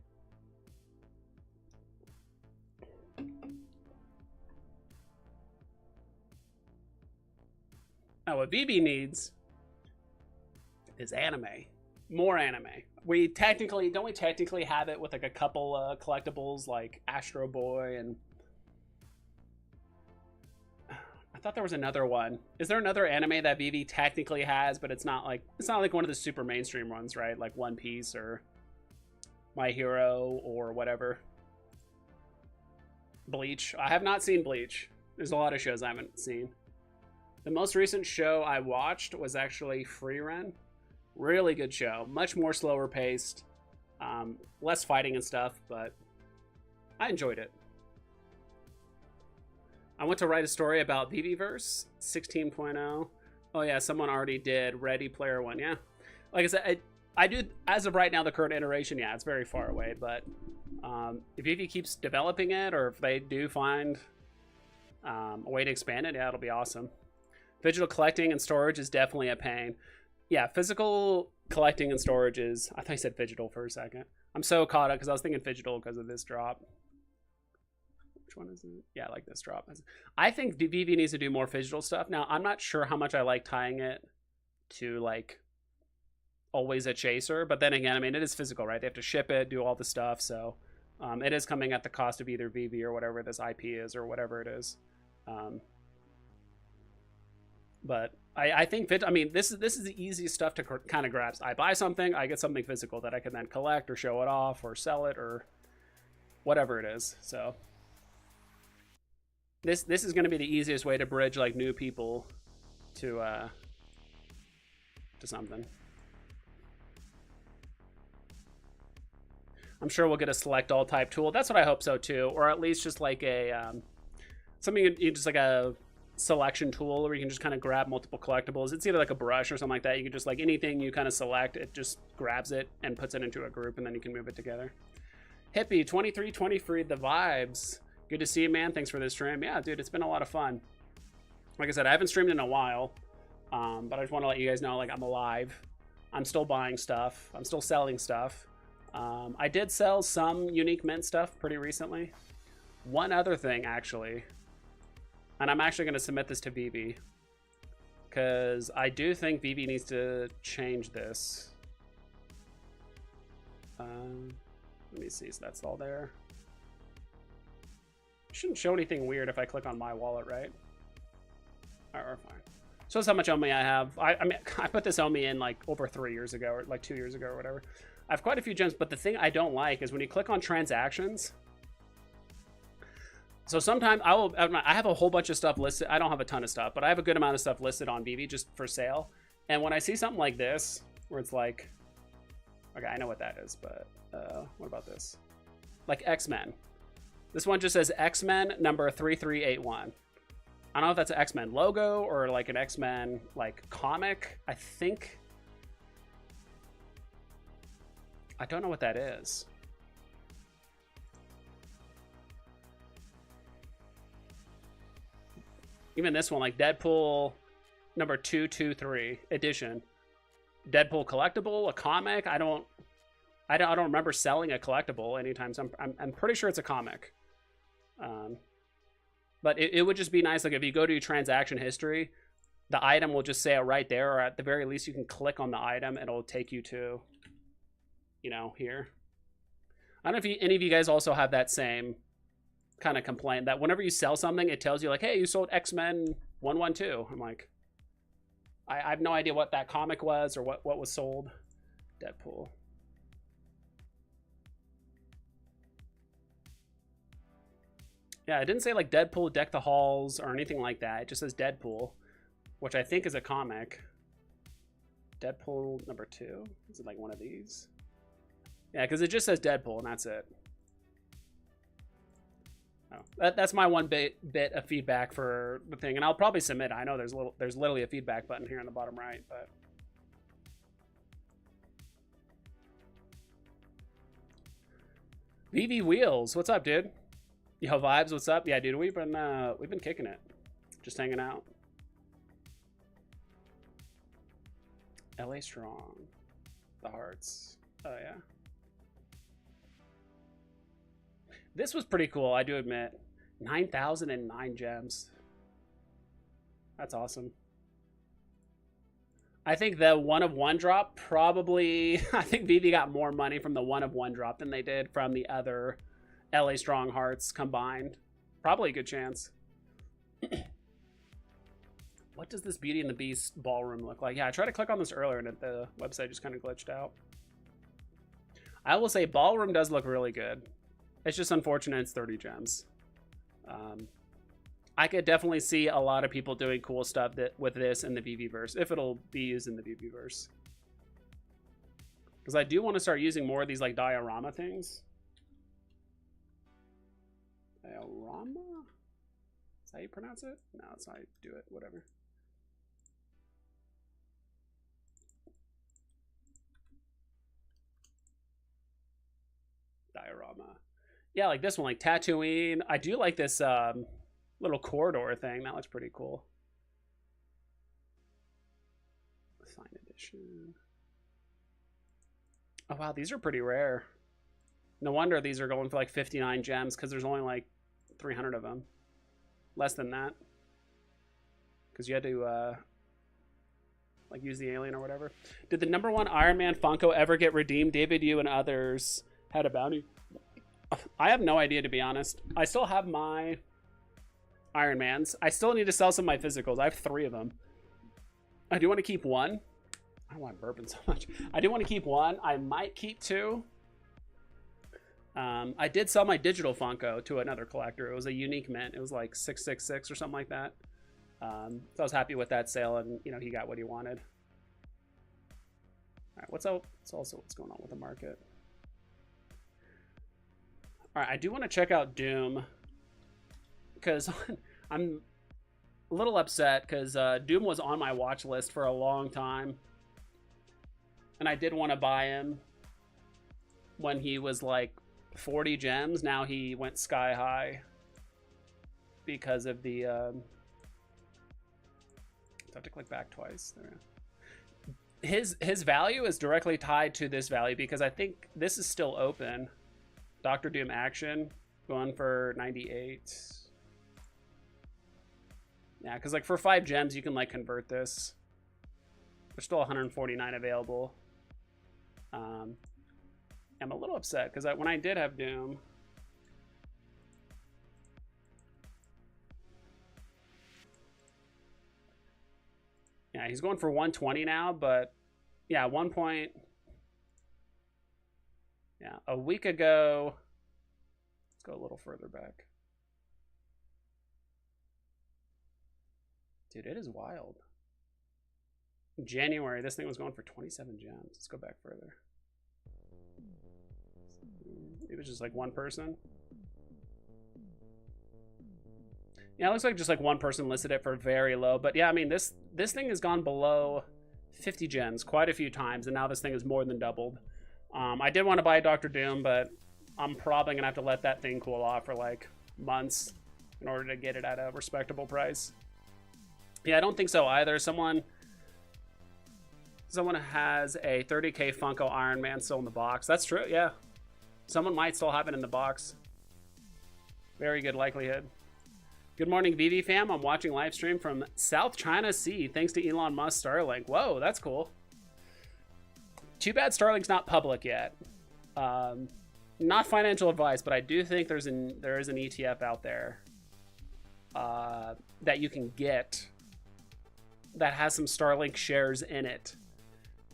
Now, what Veve needs is anime, more anime. We technically have it with like a couple collectibles like Astro Boy, and I thought there was another one. Is there another anime that Veve technically has, but it's not like one of the super mainstream ones, right? Like One Piece or My Hero or whatever. Bleach. I have not seen Bleach. There's a lot of shows I haven't seen. The most recent show I watched was actually Frieren. Really good show. Much more slower paced. Less fighting and stuff, but I enjoyed it. I went to write a story about Veveverse 16.0. Oh yeah, someone already did Ready Player One. Yeah. Like I said, I do, as of right now, the current iteration, yeah, it's very far away, but if Veve keeps developing it, or if they do find a way to expand it, yeah, it'll be awesome. Digital collecting and storage is definitely a pain. Yeah, physical collecting and storage is... I thought you said digital for a second. I'm so caught up because I was thinking digital because of this drop. Which one is it? Yeah, I like this drop. I think Veve needs to do more digital stuff. Now, I'm not sure how much I like tying it to, like, always a chaser. But then again, I mean, it is physical, right? They have to ship it, do all the stuff. So it is coming at the cost of either Veve or whatever this IP is or whatever it is. But I think I mean, this is the easiest stuff to kind of grasp. I buy something, I get something physical that I can then collect or show it off or sell it or whatever it is. So this is going to be the easiest way to bridge like new people to something. I'm sure we'll get a select all type tool. That's what I hope so too, or at least just like a something just like a selection tool where you can just kind of grab multiple collectibles. It's either like a brush or something like that. You can just like anything you kind of select, it just grabs it and puts it into a group, and then you can move it together. Hippie 2323, the vibes. Good to see you, man. Thanks for this stream. Yeah, dude, it's been a lot of fun. Like I said, I haven't streamed in a while, but I just want to let you guys know, like, I'm alive. I'm still buying stuff. I'm still selling stuff. I did sell some unique mint stuff pretty recently. One other thing, actually. And I'm actually going to submit this to Veve, because I do think Veve needs to change this. Let me see, so that's all there. Shouldn't show anything weird if I click on my wallet, right? Alright, we're fine. Shows how much Omi I have. I mean, I put this Omi in like over 3 years ago, or like 2 years ago or whatever. I have quite a few gems, but the thing I don't like is when you click on transactions. So sometimes I have a whole bunch of stuff listed. I don't have a ton of stuff, but I have a good amount of stuff listed on Veve just for sale. And when I see something like this, where it's like, okay, I know what that is, but what about this? Like X-Men. This one just says X-Men number 3381. I don't know if that's an X-Men logo or like an X-Men like comic. I think. I don't know what that is. Even this one, like Deadpool number 223 edition. Deadpool collectible, a comic. I don't remember selling a collectible anytime. So I'm pretty sure it's a comic. But it would just be nice, like if you go to your transaction history, the item will just say it right there, or at the very least you can click on the item and it'll take you to, you know, here. I don't know if any of you guys also have that same kind of complaint that whenever you sell something, it tells you like, hey, you sold X-Men 112. I'm like, I have no idea what that comic was or what was sold. Deadpool. Yeah, it didn't say like Deadpool Deck the Halls or anything like that. It just says Deadpool, which I think is a comic. Deadpool number 2. Is it like one of these? Yeah, because it just says Deadpool and that's it. Oh, that's my one bit of feedback for the thing, and I'll probably submit. I know there's literally a feedback button here on the bottom right, but VV Wheels, what's up, dude? Yo, Vibes, what's up? Yeah, dude, we've been kicking it, just hanging out. LA Strong, the Hearts. Oh yeah. This was pretty cool, I do admit. 9,009 gems. That's awesome. I think the 1 of 1 drop probably... I think Veve got more money from the 1 of 1 drop than they did from the other LA Strong Hearts combined. Probably a good chance. What does this Beauty and the Beast ballroom look like? Yeah, I tried to click on this earlier and the website just kind of glitched out. I will say ballroom does look really good. It's just unfortunate it's 30 gems. I could definitely see a lot of people doing cool stuff with this in the Veveverse, if it'll be used in the Veveverse. Because I do want to start using more of these like diorama things. Diorama? Is that how you pronounce it? No, that's not how you do it. Whatever. Diorama. Yeah, like this one, like Tatooine. I do like this little corridor thing. That looks pretty cool. Fine edition. Oh wow, these are pretty rare. No wonder these are going for like 59 gems because there's only like 300 of them. Less than that. Because you had to like use the alien or whatever. Did the #1 Iron Man Funko ever get redeemed? David, you and others had a bounty. I have no idea, to be honest. I still have my Iron Mans. I still need to sell some of my physicals. I have 3 of them. I do want to keep 1. I don't want bourbon so much. I do want to keep 1. I might keep 2. I did sell my digital Funko to another collector. It was a unique mint. It was like 666 or something like that. So I was happy with that sale, and you know, he got what he wanted. All right, what's going on with the market? All right, I do want to check out Doom because I'm a little upset because Doom was on my watch list for a long time, and I did want to buy him when he was like 40 gems. Now he went sky high because of the I have to click back twice there. His value is directly tied to this value because I think this is still open. Dr. Doom Action going for 98. Yeah, because like for 5 gems you can like convert this. There's still 149 available. I'm a little upset because when I did have Doom, yeah, he's going for 120 now, but yeah, yeah, a week ago, let's go a little further back. Dude, it is wild. In January, this thing was going for 27 gems. Let's go back further. It was just like one person. Yeah, it looks like just like one person listed it for very low. But yeah, I mean, this thing has gone below 50 gems quite a few times, and now this thing is more than doubled. I did want to buy Dr. Doom, but I'm probably going to have to let that thing cool off for like months in order to get it at a respectable price. Yeah, I don't think so either. Someone has a 30K Funko Iron Man still in the box. That's true, yeah. Someone might still have it in the box. Very good likelihood. Good morning, Veve fam. I'm watching live stream from South China Sea thanks to Elon Musk Starlink. Whoa, that's cool. Too bad Starlink's not public yet. Not financial advice, but I do think there is an ETF out there that you can get that has some Starlink shares in it.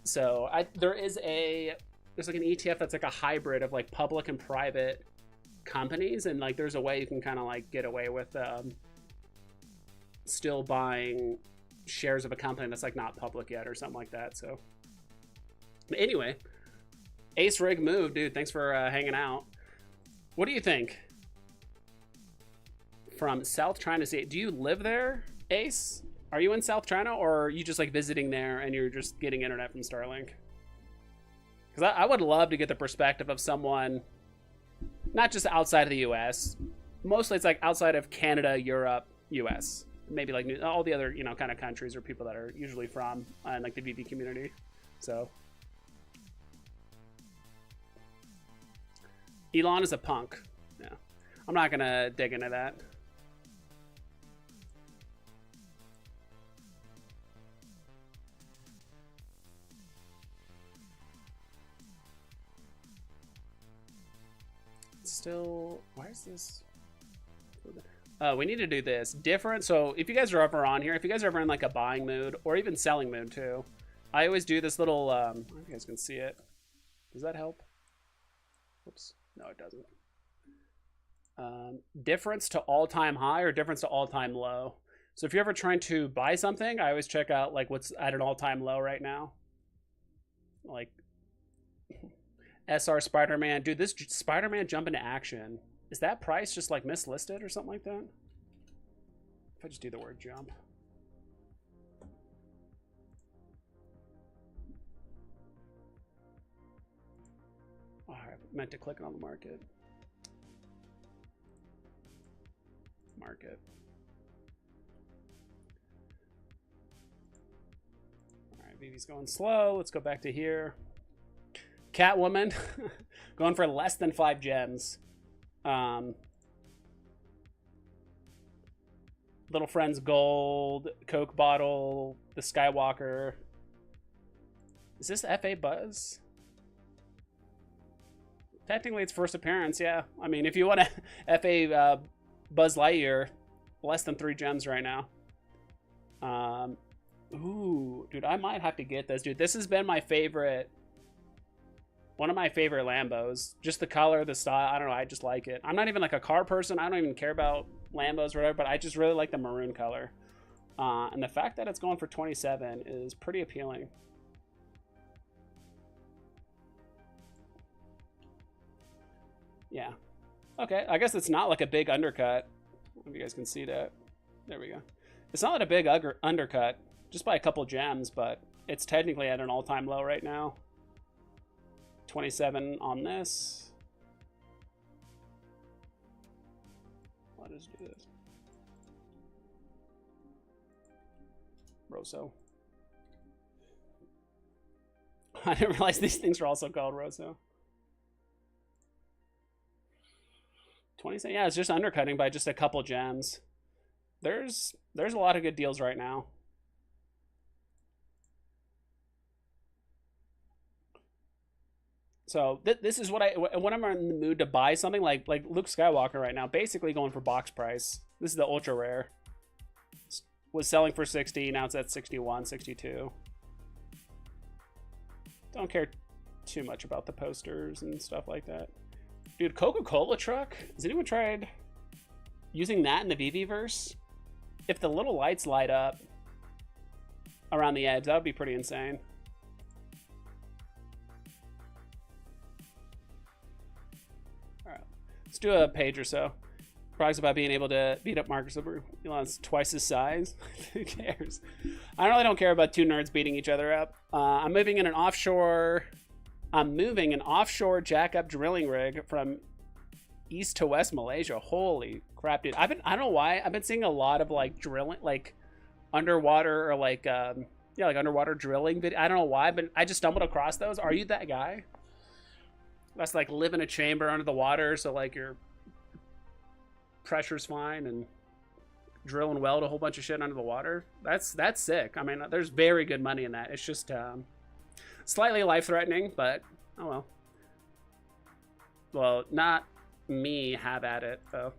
So there's like an ETF that's like a hybrid of like public and private companies, and like there's a way you can kind of like get away with still buying shares of a company that's like not public yet or something like that. So anyway, Ace Rig move, dude, thanks for hanging out. What do you think? From South China Sea, do you live there, Ace? Are you in South China, or are you just like visiting there and you're just getting internet from Starlink? Because I would love to get the perspective of someone not just outside of the US. Mostly it's like outside of Canada, Europe, US. Maybe like all the other, you know, kind of countries or people that are usually from like the VV community. So Elon is a punk. Yeah. I'm not gonna dig into that. Still, why is this? We need to do this different. So if you guys are ever on here, if you guys are ever in like a buying mood or even selling mood too, I always do this little, I don't know if you guys can see it. Does that help? Whoops. No, it doesn't. Difference to all-time high or difference to all-time low. So if you're ever trying to buy something, I always check out like what's at an all-time low right now. Like SR Spider-Man. Dude, this Spider-Man jump into action. Is that price just like mislisted or something like that? If I just do the word jump. Oh, I meant to click on the market. Market. All right, Vivi's going slow. Let's go back to here. Catwoman going for less than 5 gems. Little Friends Gold, Coke bottle, the Skywalker. Is this FA Buzz? Technically, it's first appearance, yeah. I mean, if you want a FA Buzz Lightyear, less than 3 gems right now. Ooh, dude, I might have to get this, dude. This has been my favorite. One of my favorite Lambos. Just the color, the style. I don't know. I just like it. I'm not even like a car person. I don't even care about Lambos or whatever, but I just really like the maroon color. And the fact that it's going for 27 is pretty appealing. Yeah. Okay. I guess it's not like a big undercut. I don't know if you guys can see that. There we go. It's not like a big undercut, just by a couple gems, but it's technically at an all-time low right now. 27 on this. Let us do this. Rosso. I didn't realize these things are also called Rosso. 27, yeah, it's just undercutting by just a couple gems. There's a lot of good deals right now. So this is what when I'm in the mood to buy something like Luke Skywalker right now, basically going for box price. This is the ultra rare. Was selling for 60, now it's at 61, 62. Don't care too much about the posters and stuff like that. Dude, Coca-Cola truck? Has anyone tried using that in the VV-verse? If the little lights light up around the edge, that would be pretty insane. Let's do a page or so. Brags about being able to beat up Marcus Zuckerberg. Elon's twice his size. Who cares? I really don't care about two nerds beating each other up. I'm moving an offshore jack-up drilling rig from east to west Malaysia. Holy crap, dude! I don't know why I've been seeing a lot of like drilling, like underwater or like like underwater drilling. But I don't know why, but I just stumbled across those. Are you that guy? That's like live in a chamber under the water, so like your pressure's fine and drill and weld a whole bunch of shit under the water. That's sick. I mean, there's very good money in that. It's just slightly life-threatening, but oh well. Well, not me. Have at it though.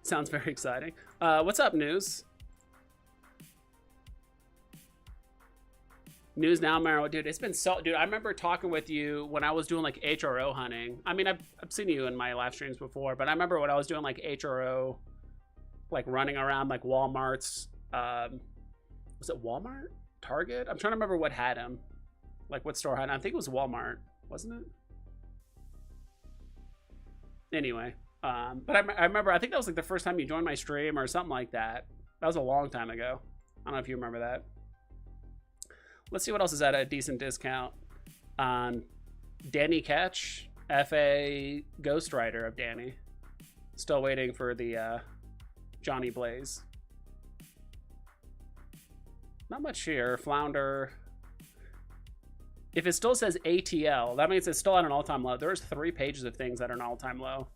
Sounds very exciting. What's up, News? News now, Maro, dude. It's been so, dude. I remember talking with you when I was doing like HRO hunting. I mean, I've seen you in my live streams before, but I remember when I was doing like HRO, like running around like Walmart's. Was it Walmart? Target? I'm trying to remember what had him, like what store had him. I think it was Walmart, wasn't it? Anyway, but I remember. I think that was like the first time you joined my stream or something like that. That was a long time ago. I don't know if you remember that. Let's see what else is at a decent discount. Danny Ketch. FA Ghostwriter of Danny. Still waiting for the Johnny Blaze. Not much here. Flounder. If it still says ATL, that means it's still at an all-time low. There's 3 pages of things that are an all-time low.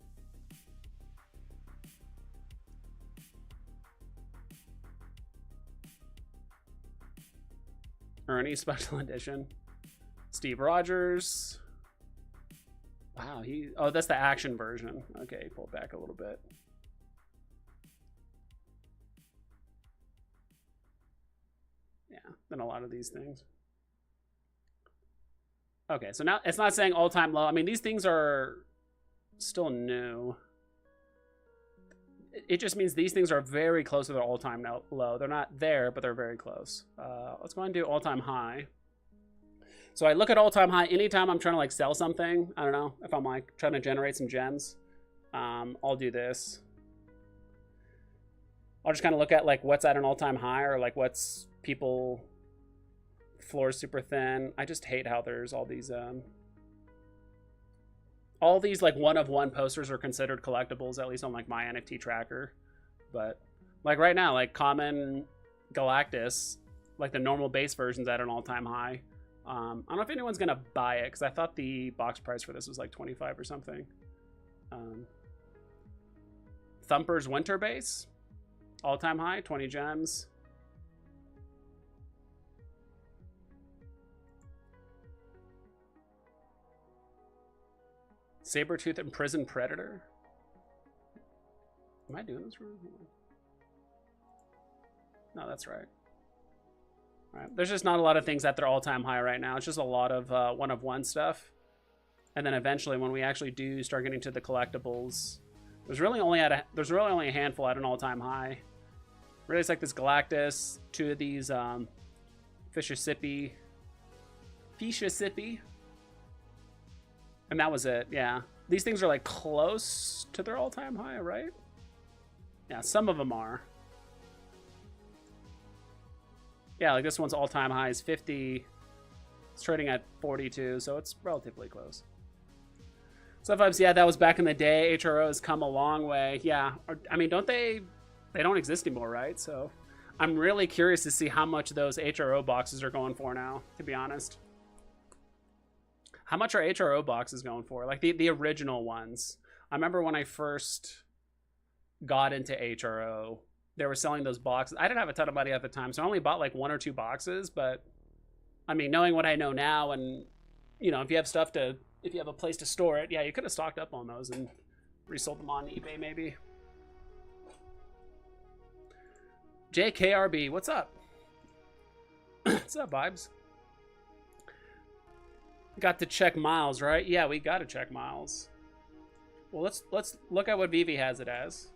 Ernie Special Edition. Steve Rogers. Wow, oh, that's the action version. Okay, pull it back a little bit. Yeah, then a lot of these things. Okay, so now it's not saying all-time low. I mean, these things are still new. It just means these things are very close to their all-time low. They're not there, but they're very close. Let's go ahead and do all-time high. So I look at all-time high anytime I'm trying to like sell something. I don't know, if I'm like trying to generate some gems. I'll do this. I'll just kind of look at like what's at an all-time high, or like what's people... Floor super thin. I just hate how there's all these like one-of-one posters are considered collectibles, at least on like my NFT tracker. But like right now, like common Galactus, like the normal base version's at an all-time high. I don't know if anyone's gonna buy it, because I thought the box price for this was like 25 or something. Thumper's Winter Base, all-time high, 20 gems. Sabretooth Imprisoned Predator. Am I doing this wrong? No, that's right. All right. There's just not a lot of things at their all-time high right now. It's just a lot of one-of-one stuff. And then eventually, when we actually do start getting to the collectibles, there's really only a handful at an all-time high. Really, it's like this Galactus, 2 of these Fishisippi. And that was it, yeah. These things are like close to their all-time high, right? Yeah, some of them are. Yeah, like this one's all-time high is 50. It's trading at 42, so it's relatively close. Sometimes, yeah, that was back in the day. HROs come a long way. Yeah, I mean, they don't exist anymore, right? So I'm really curious to see how much those HRO boxes are going for now, to be honest. How much are HRO boxes going for? Like the original ones. I remember when I first got into HRO, they were selling those boxes. I didn't have a ton of money at the time, so I only bought like 1 or 2 boxes. But I mean, knowing what I know now, and you know, if you have a place to store it, yeah, you could have stocked up on those and resold them on eBay maybe. JKRB, what's up? What's up, vibes? Got to check Miles, right? Yeah, we got to check Miles. Well, let's look at what Veve has it as.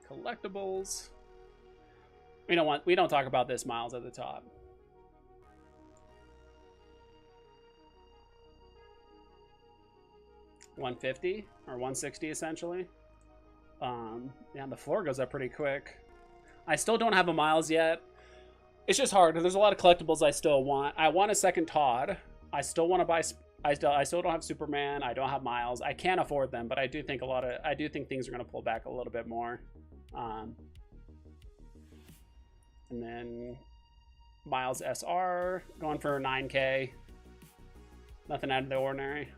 Collectibles. We don't talk about this Miles at the top. $150 or $160 essentially. Yeah, the floor goes up pretty quick. I still don't have a Miles yet. It's just hard. There's a lot of collectibles I still want. I want a second Todd. I still want to buy. I still don't have Superman. I don't have Miles. I can't afford them, but I do think things are going to pull back a little bit more. And then Miles SR going for 9K. Nothing out of the ordinary.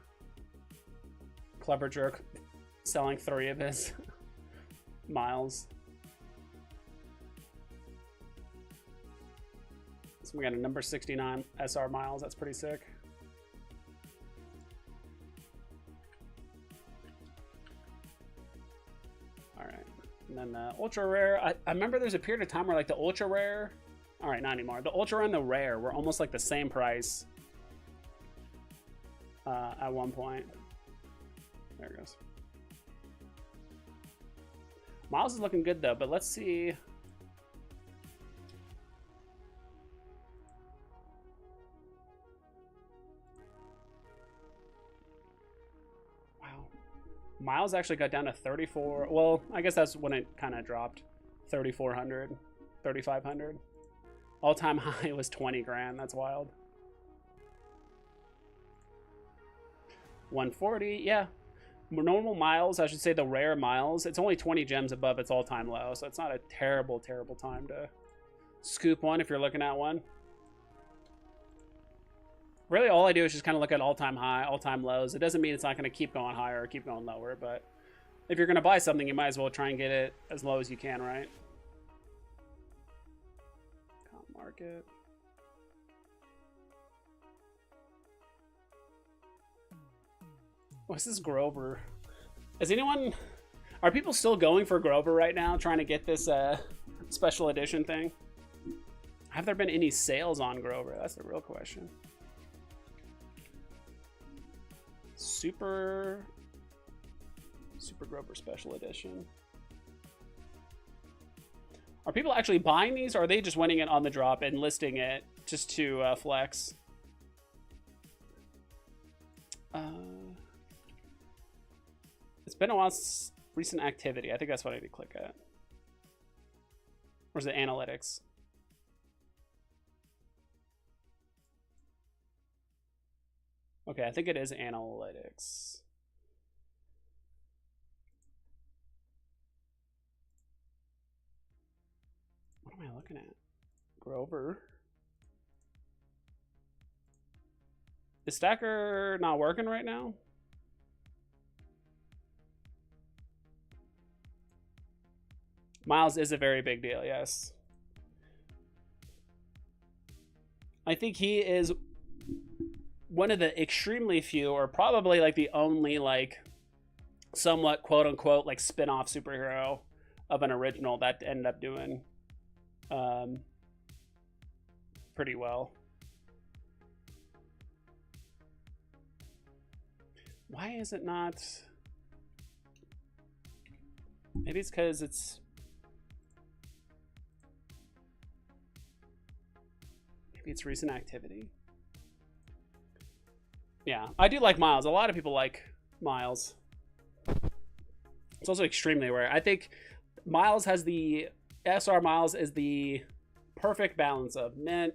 Clever Jerk selling 3 of his Miles. So we got a number 69 SR Miles. That's pretty sick. All right. And then ultra rare. I remember there's a period of time where like the ultra rare. All right, not anymore. The ultra and the rare were almost like the same price at one point. There it goes. Miles is looking good though, but let's see. Miles actually got down to 34. Well, I guess that's when it kind of dropped. 3,400, 3,500. All-time high was 20 grand. That's wild. 140, yeah. Normal miles, I should say the rare miles, it's only 20 gems above its all-time low, so it's not a terrible, terrible time to scoop one if you're looking at one. Really, all I do is just kind of look at all-time high, all-time lows. It doesn't mean it's not going to keep going higher or keep going lower, but if you're going to buy something, you might as well try and get it as low as you can, right? Comp market. What's this Grover? Is anyone... Are people still going for Grover right now, trying to get this special edition thing? Have there been any sales on Grover? That's the real question. Super Grover Special Edition. Are people actually buying these, or are they just winning it on the drop and listing it just to flex? It's been a while since recent activity. I think that's what I need to click at. Or is it analytics? Okay, I think it is analytics. What am I looking at? Grover. Is Stacker not working right now? Miles is a very big deal, yes. I think he is one of the extremely few, or probably like the only like somewhat quote unquote like spin-off superhero of an original that ended up doing pretty well. Why is it not? Maybe it's because it's... Maybe it's recent activity. Yeah, I do like Miles. A lot of people like Miles. It's also extremely rare. I think Miles has the... SR Miles is the perfect balance of mint,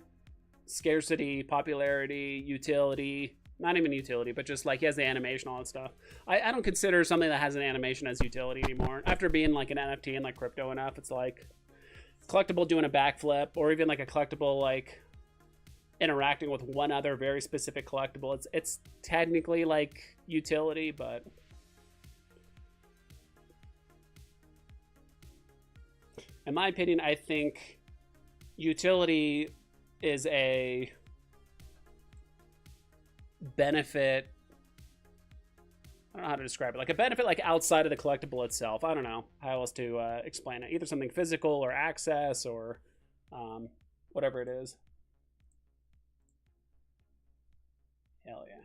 scarcity, popularity, utility. Not even utility, but just like he has the animation, all that stuff. I don't consider something that has an animation as utility anymore. After being like an NFT and like crypto enough, it's like collectible doing a backflip, or even like a collectible like interacting with one other very specific collectible. It's technically like utility, but in my opinion, I think utility is a benefit. I don't know how to describe it. Like a benefit like outside of the collectible itself. I don't know how else to explain it. Either something physical or access or whatever it is. Hell yeah.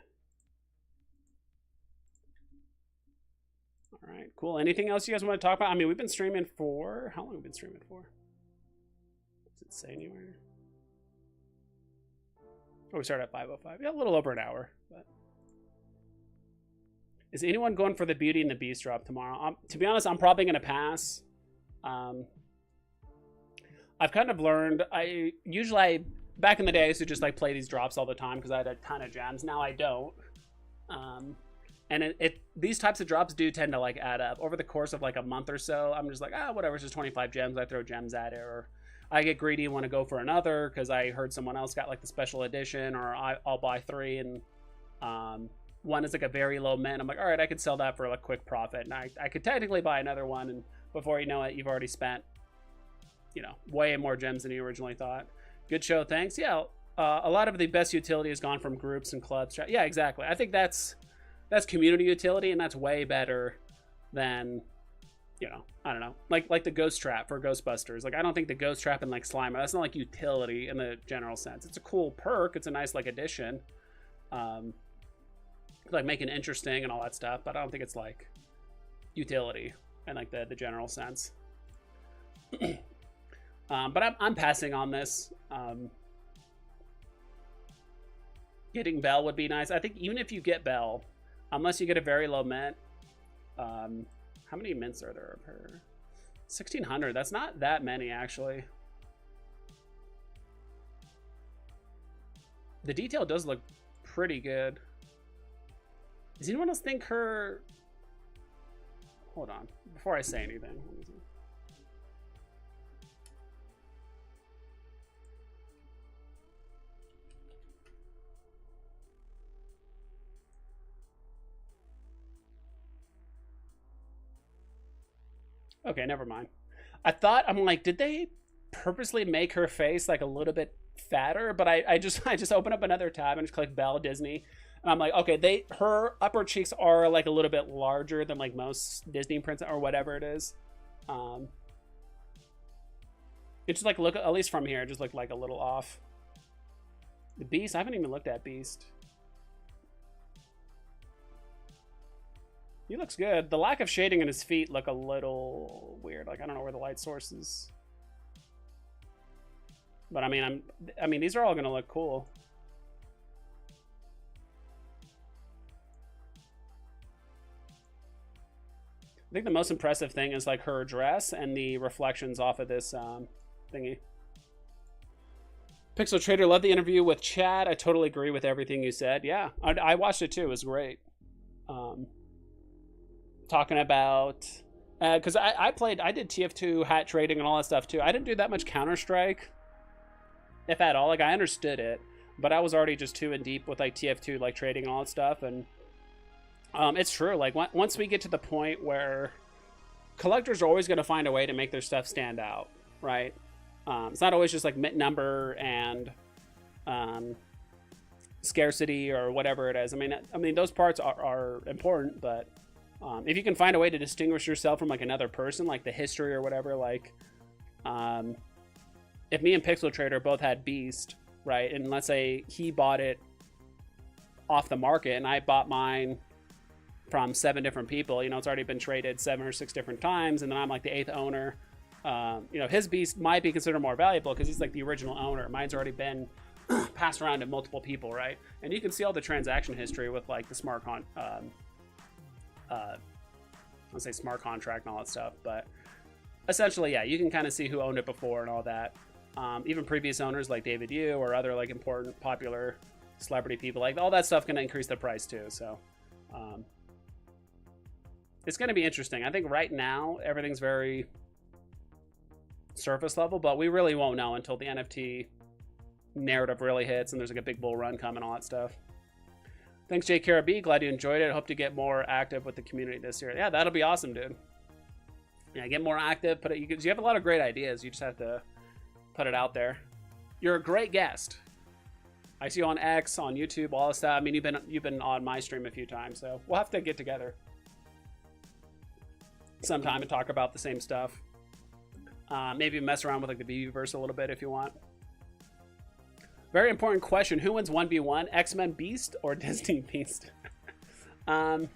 All right, cool. Anything else you guys want to talk about? I mean, we've been streaming for... How long have we been streaming for? Does it say anywhere? Oh, we started at 5:05. Yeah, a little over an hour. But is anyone going for the Beauty and the Beast drop tomorrow? To be honest, I'm probably going to pass. I've kind of learned... Back in the day, I used to just like play these drops all the time because I had a ton of gems. Now I don't. And these types of drops do tend to like add up over the course of like a month or so. I'm just like, whatever, it's just 25 gems. I throw gems at it, or I get greedy and want to go for another because I heard someone else got like the special edition, or I'll buy 3 and one is like a very low mint. I'm like, all right, I could sell that for a quick profit, and I could technically buy another one, and before you know it, you've already spent, way more gems than you originally thought. Good show, thanks. Yeah, a lot of the best utility has gone from groups and clubs. Yeah, exactly. I think that's community utility, and that's way better than, I don't know, like the Ghost Trap for Ghostbusters. Like, I don't think the Ghost Trap and like Slimer, that's not like utility in the general sense. It's a cool perk. It's a nice like addition, like making it interesting and all that stuff. But I don't think it's like utility in like the general sense. But I'm passing on this. Getting Bell would be nice. I think even if you get Bell, unless you get a very low mint, how many mints are there per 1,600? That's not that many, actually. The detail does look pretty good. Does anyone else think her... Hold on. Before I say anything. Okay, never mind. I'm like, did they purposely make her face like a little bit fatter? But I just I just open up another tab and just click Belle Disney. And I'm like, okay, her upper cheeks are like a little bit larger than like most Disney princess or whatever it is. It just like look, at least from here, it just looked like a little off. The Beast, I haven't even looked at Beast. He looks good. The lack of shading in his feet look a little weird. Like I don't know where the light source is. But I mean these are all gonna look cool. I think the most impressive thing is like her dress and the reflections off of this thingy. Pixel Trader, love the interview with Chad. I totally agree with everything you said. Yeah, I watched it too. It was great. Talking about because I did TF2 hat trading and all that stuff too. I didn't do that much Counter-Strike, if at all. Like I understood it, but I was already just too in deep with like TF2 like trading and all that stuff. And it's true, like once we get to the point where collectors are always going to find a way to make their stuff stand out, right? It's not always just like mint number and scarcity or whatever it is. I mean those parts are important, but if you can find a way to distinguish yourself from like another person, like the history or whatever, like if me and Pixel Trader both had Beast, right, and let's say he bought it off the market and I bought mine from 7 different people, you know, it's already been traded 7 or 6 different times, and then I'm like the 8th owner. You know, his Beast might be considered more valuable because he's like the original owner. Mine's already been passed around to multiple people, right? And you can see all the transaction history with like the smart smart contract and all that stuff. But essentially, yeah, you can kind of see who owned it before and all that. Even previous owners like David Yu or other like important, popular celebrity people, like all that stuff can increase the price too. So it's going to be interesting. I think right now everything's very surface level, but we really won't know until the NFT narrative really hits and there's like a big bull run coming, all that stuff. Thanks, J. B. Glad you enjoyed it. Hope to get more active with the community this year. Yeah, that'll be awesome, dude. Yeah, get more active. You have a lot of great ideas. You just have to put it out there. You're a great guest. I see you on X, on YouTube, all this stuff. I mean, you've been on my stream a few times, so we'll have to get together sometime and talk about the same stuff. Maybe mess around with like the Veveverse a little bit if you want. Very important question. Who wins 1v1? X-Men Beast or Disney Beast? I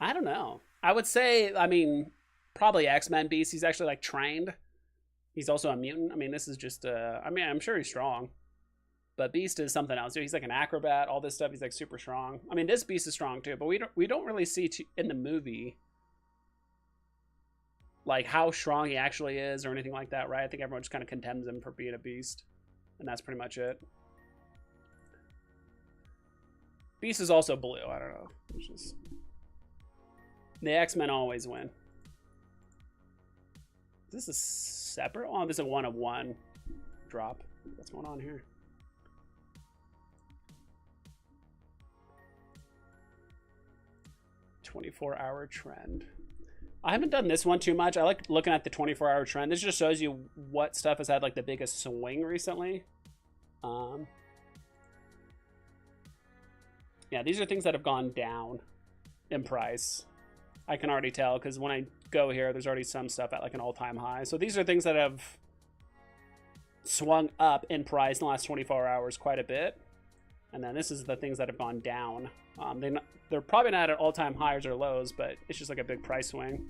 don't know. I would say, I mean, probably X-Men Beast. He's actually like trained. He's also a mutant. I mean, this is just, I mean, I'm sure he's strong. But Beast is something else. He's like an acrobat, all this stuff. He's like super strong. I mean, this Beast is strong too, but we don't really see in the movie like how strong he actually is or anything like that, right? I think everyone just kind of condemns him for being a beast, and that's pretty much it. Beast is also blue. I don't know. It's just... The X-Men always win. Is this a separate? Oh, this is a 1 of 1 drop. What's going on here? "24-hour trend." I haven't done this one too much. I like looking at the 24-hour trend. This just shows you what stuff has had like the biggest swing recently. Yeah, these are things that have gone down in price. I can already tell because when I go here, there's already some stuff at like an all-time high. So these are things that have swung up in price in the last 24 hours quite a bit. And then this is the things that have gone down. They're probably not at all-time highs or lows, but it's just like a big price swing.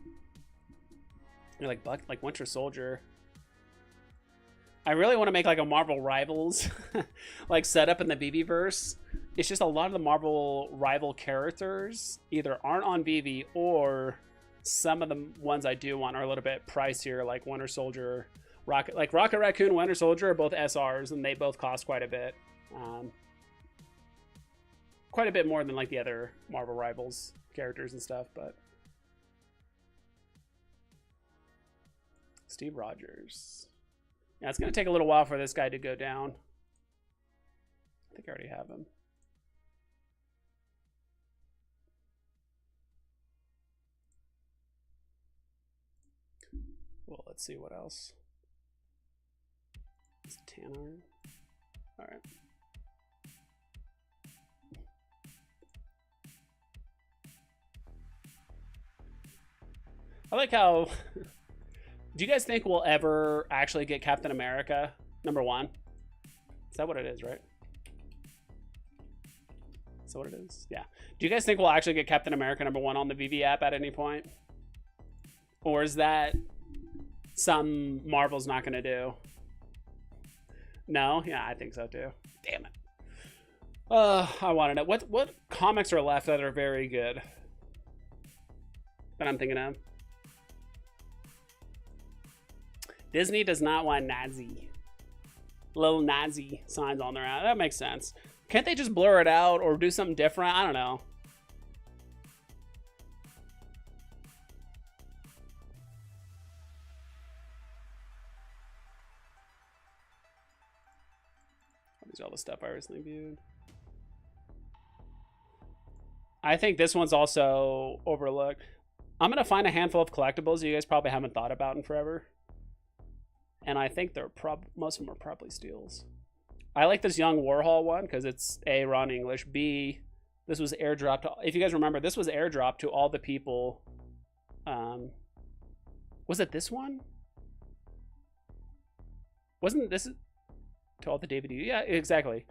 You're like Winter Soldier. I really want to make like a Marvel Rivals like setup in the Veveverse. It's just a lot of the Marvel rival characters either aren't on Veve or some of the ones I do want are a little bit pricier, like Winter Soldier, Rocket Raccoon, Winter Soldier are both SRs, and they both cost quite a bit. quite a bit more than like the other Marvel Rivals characters and stuff, but Steve Rogers. Yeah, it's gonna take a little while for this guy to go down. I think I already have him. Well, let's see what else. It's Tanner. All right. I like how. Do you guys think we'll ever actually get Captain America #1? Is that what it is, right? Is that what it is? Yeah. Do you guys think we'll actually get Captain America #1 on the Veve app at any point? Or is that some Marvel's not going to do? No? Yeah, I think so too. Damn it. I want to know. What comics are left that are very good? That I'm thinking of. Disney does not want Nazi. Little Nazi signs on their ass. That makes sense. Can't they just blur it out or do something different? I don't know. These are all the stuff I recently viewed. I think this one's also overlooked. I'm going to find a handful of collectibles you guys probably haven't thought about in forever. And I think they're most of them are probably steals. I like this Young Warhol one because it's A, Ron English, B, this was airdropped to, if you guys remember, this was airdropped to all the people. Was it this one? Wasn't this to all the David? Yeah, exactly.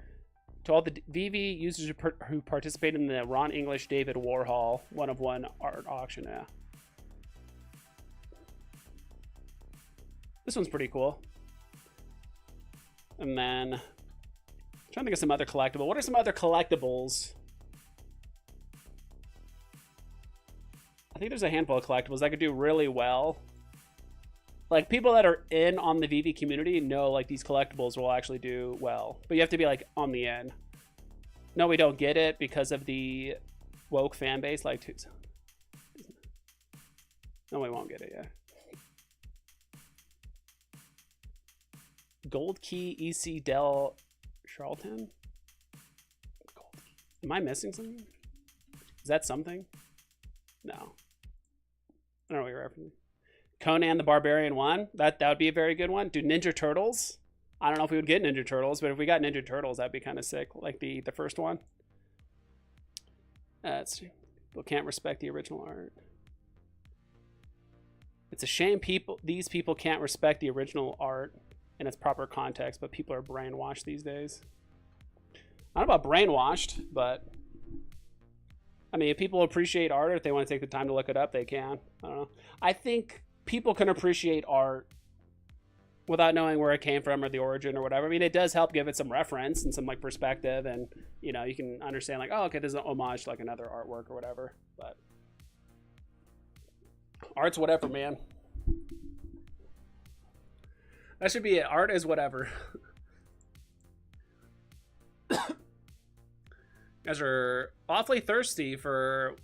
To all the Veve users who participated in the Ron English David Warhol 1-of-1 art auction. Yeah. This one's pretty cool. And then, I'm trying to think of some other collectible. What are some other collectibles? I think there's a handful of collectibles that could do really well. Like, people that are in on the Veve community know, like, these collectibles will actually do well. But you have to be, like, on the end. No, we don't get it because of the woke fan base. Like, no, we won't get it, yeah. Gold Key EC Del Charlton? Gold Key. Am I missing something? Is that something? No. I don't know what you're referencing. Conan the Barbarian 1? That would be a very good one. Dude, Ninja Turtles? I don't know if we would get Ninja Turtles, but if we got Ninja Turtles, that'd be kind of sick. Like the first one. Let's see. People can't respect the original art. It's a shame these people can't respect the original art in its proper context, but people are brainwashed these days. I don't know about brainwashed, but I mean, if people appreciate art, if they want to take the time to look it up, they can. I don't know. I think people can appreciate art without knowing where it came from or the origin or whatever. I mean, it does help give it some reference and some like perspective, and you know, you can understand like, oh, okay, this is an homage to like another artwork or whatever. But art's whatever, man. That should be it. Art is whatever. You guys are awfully thirsty for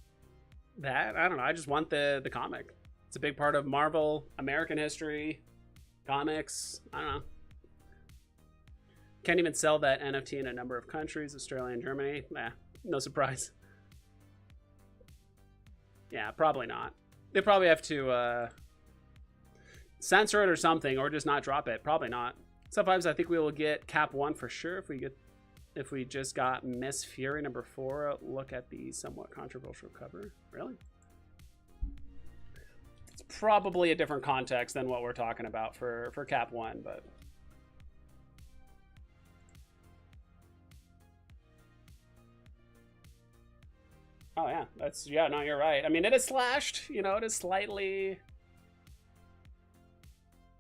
that. I don't know. I just want the comic. It's a big part of Marvel, American history, comics. I don't know. Can't even sell that NFT in a number of countries, Australia and Germany. No surprise. Yeah, probably not. They probably have to censor it or something, or just not drop it. Probably not. Sometimes I think we will get Cap 1 for sure if we just got Miss Fury #4. Look at the somewhat controversial cover. Really? It's probably a different context than what we're talking about for Cap 1, but oh yeah, no, you're right. I mean, it is slashed, you know, it is slightly,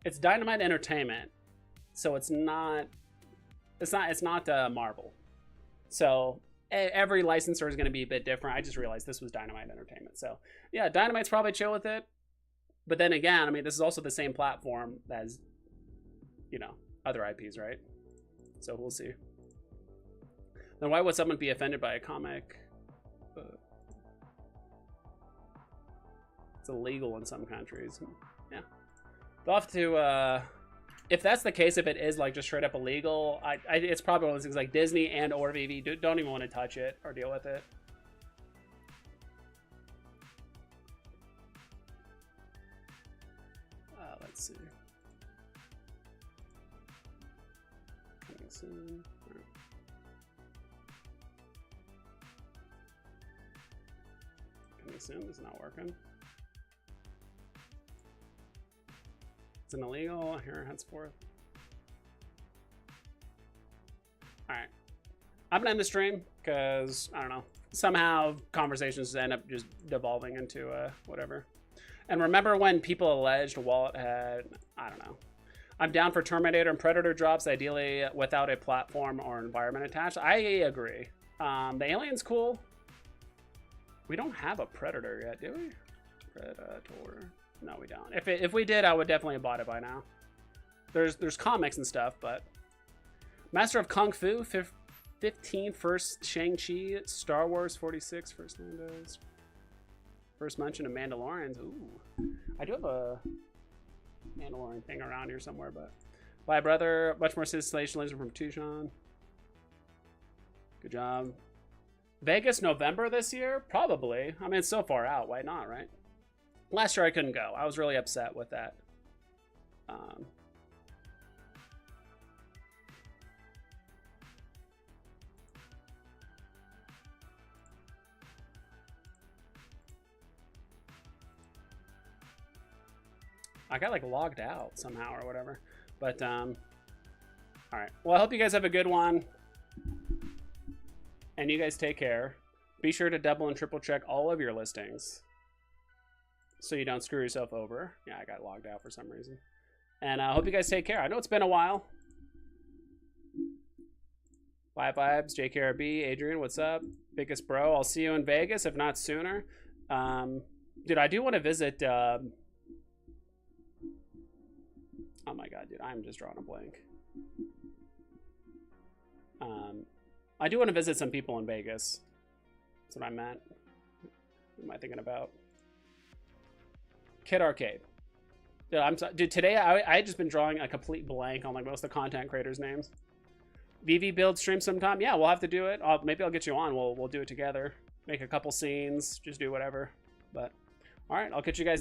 it's Dynamite Entertainment, so it's not Marvel. So every licensor is going to be a bit different. I just realized this was Dynamite Entertainment. So yeah, Dynamite's probably chill with it. But then again, I mean, this is also the same platform as, you know, other IPs, right? So we'll see. Then why would someone be offended by a comic? It's illegal in some countries. Yeah. They'll have to, if that's the case, if it is like just straight up illegal, it's probably one of those things like Disney and or Veve don't even want to touch it or deal with it. Let's see. Coming soon. Coming soon. This is not working. It's an illegal here henceforth. All right, I'm gonna end the stream because I don't know. Somehow conversations end up just devolving into whatever. And remember when people alleged Wallet had, I don't know. I'm down for Terminator and Predator drops, ideally without a platform or environment attached. I agree. The alien's cool. We don't have a Predator yet, do we? Predator. No, we don't. If we did, I would definitely have bought it by now. There's comics and stuff, but Master of Kung Fu 15, first Shang-Chi, Star Wars 46, first Landos. First mention of Mandalorians. Ooh. I do have a Mandalorian thing around here somewhere, but bye, brother. Much more sensationalism from Tushan. Good job. Vegas November this year? Probably. I mean, it's so far out. Why not, right? Last year I couldn't go. I was really upset with that. I got like logged out somehow or whatever. But all right. Well, I hope you guys have a good one. And you guys take care. Be sure to double and triple check all of your listings so you don't screw yourself over. Yeah, I got logged out for some reason. And I hope you guys take care. I know it's been a while. Bye vibes, JKRB, Adrian, what's up? Biggest bro. I'll see you in Vegas, if not sooner. Dude, I do want to visit oh my god, dude, I'm just drawing a blank. I do want to visit some people in Vegas. That's what I meant. What am I thinking about? Kid Arcade. Dude, today I had just been drawing a complete blank on like most of the content creators' names. Veve build stream sometime. Yeah, we'll have to do it. Maybe I'll get you on. We'll do it together. Make a couple scenes. Just do whatever. But all right, I'll catch you guys.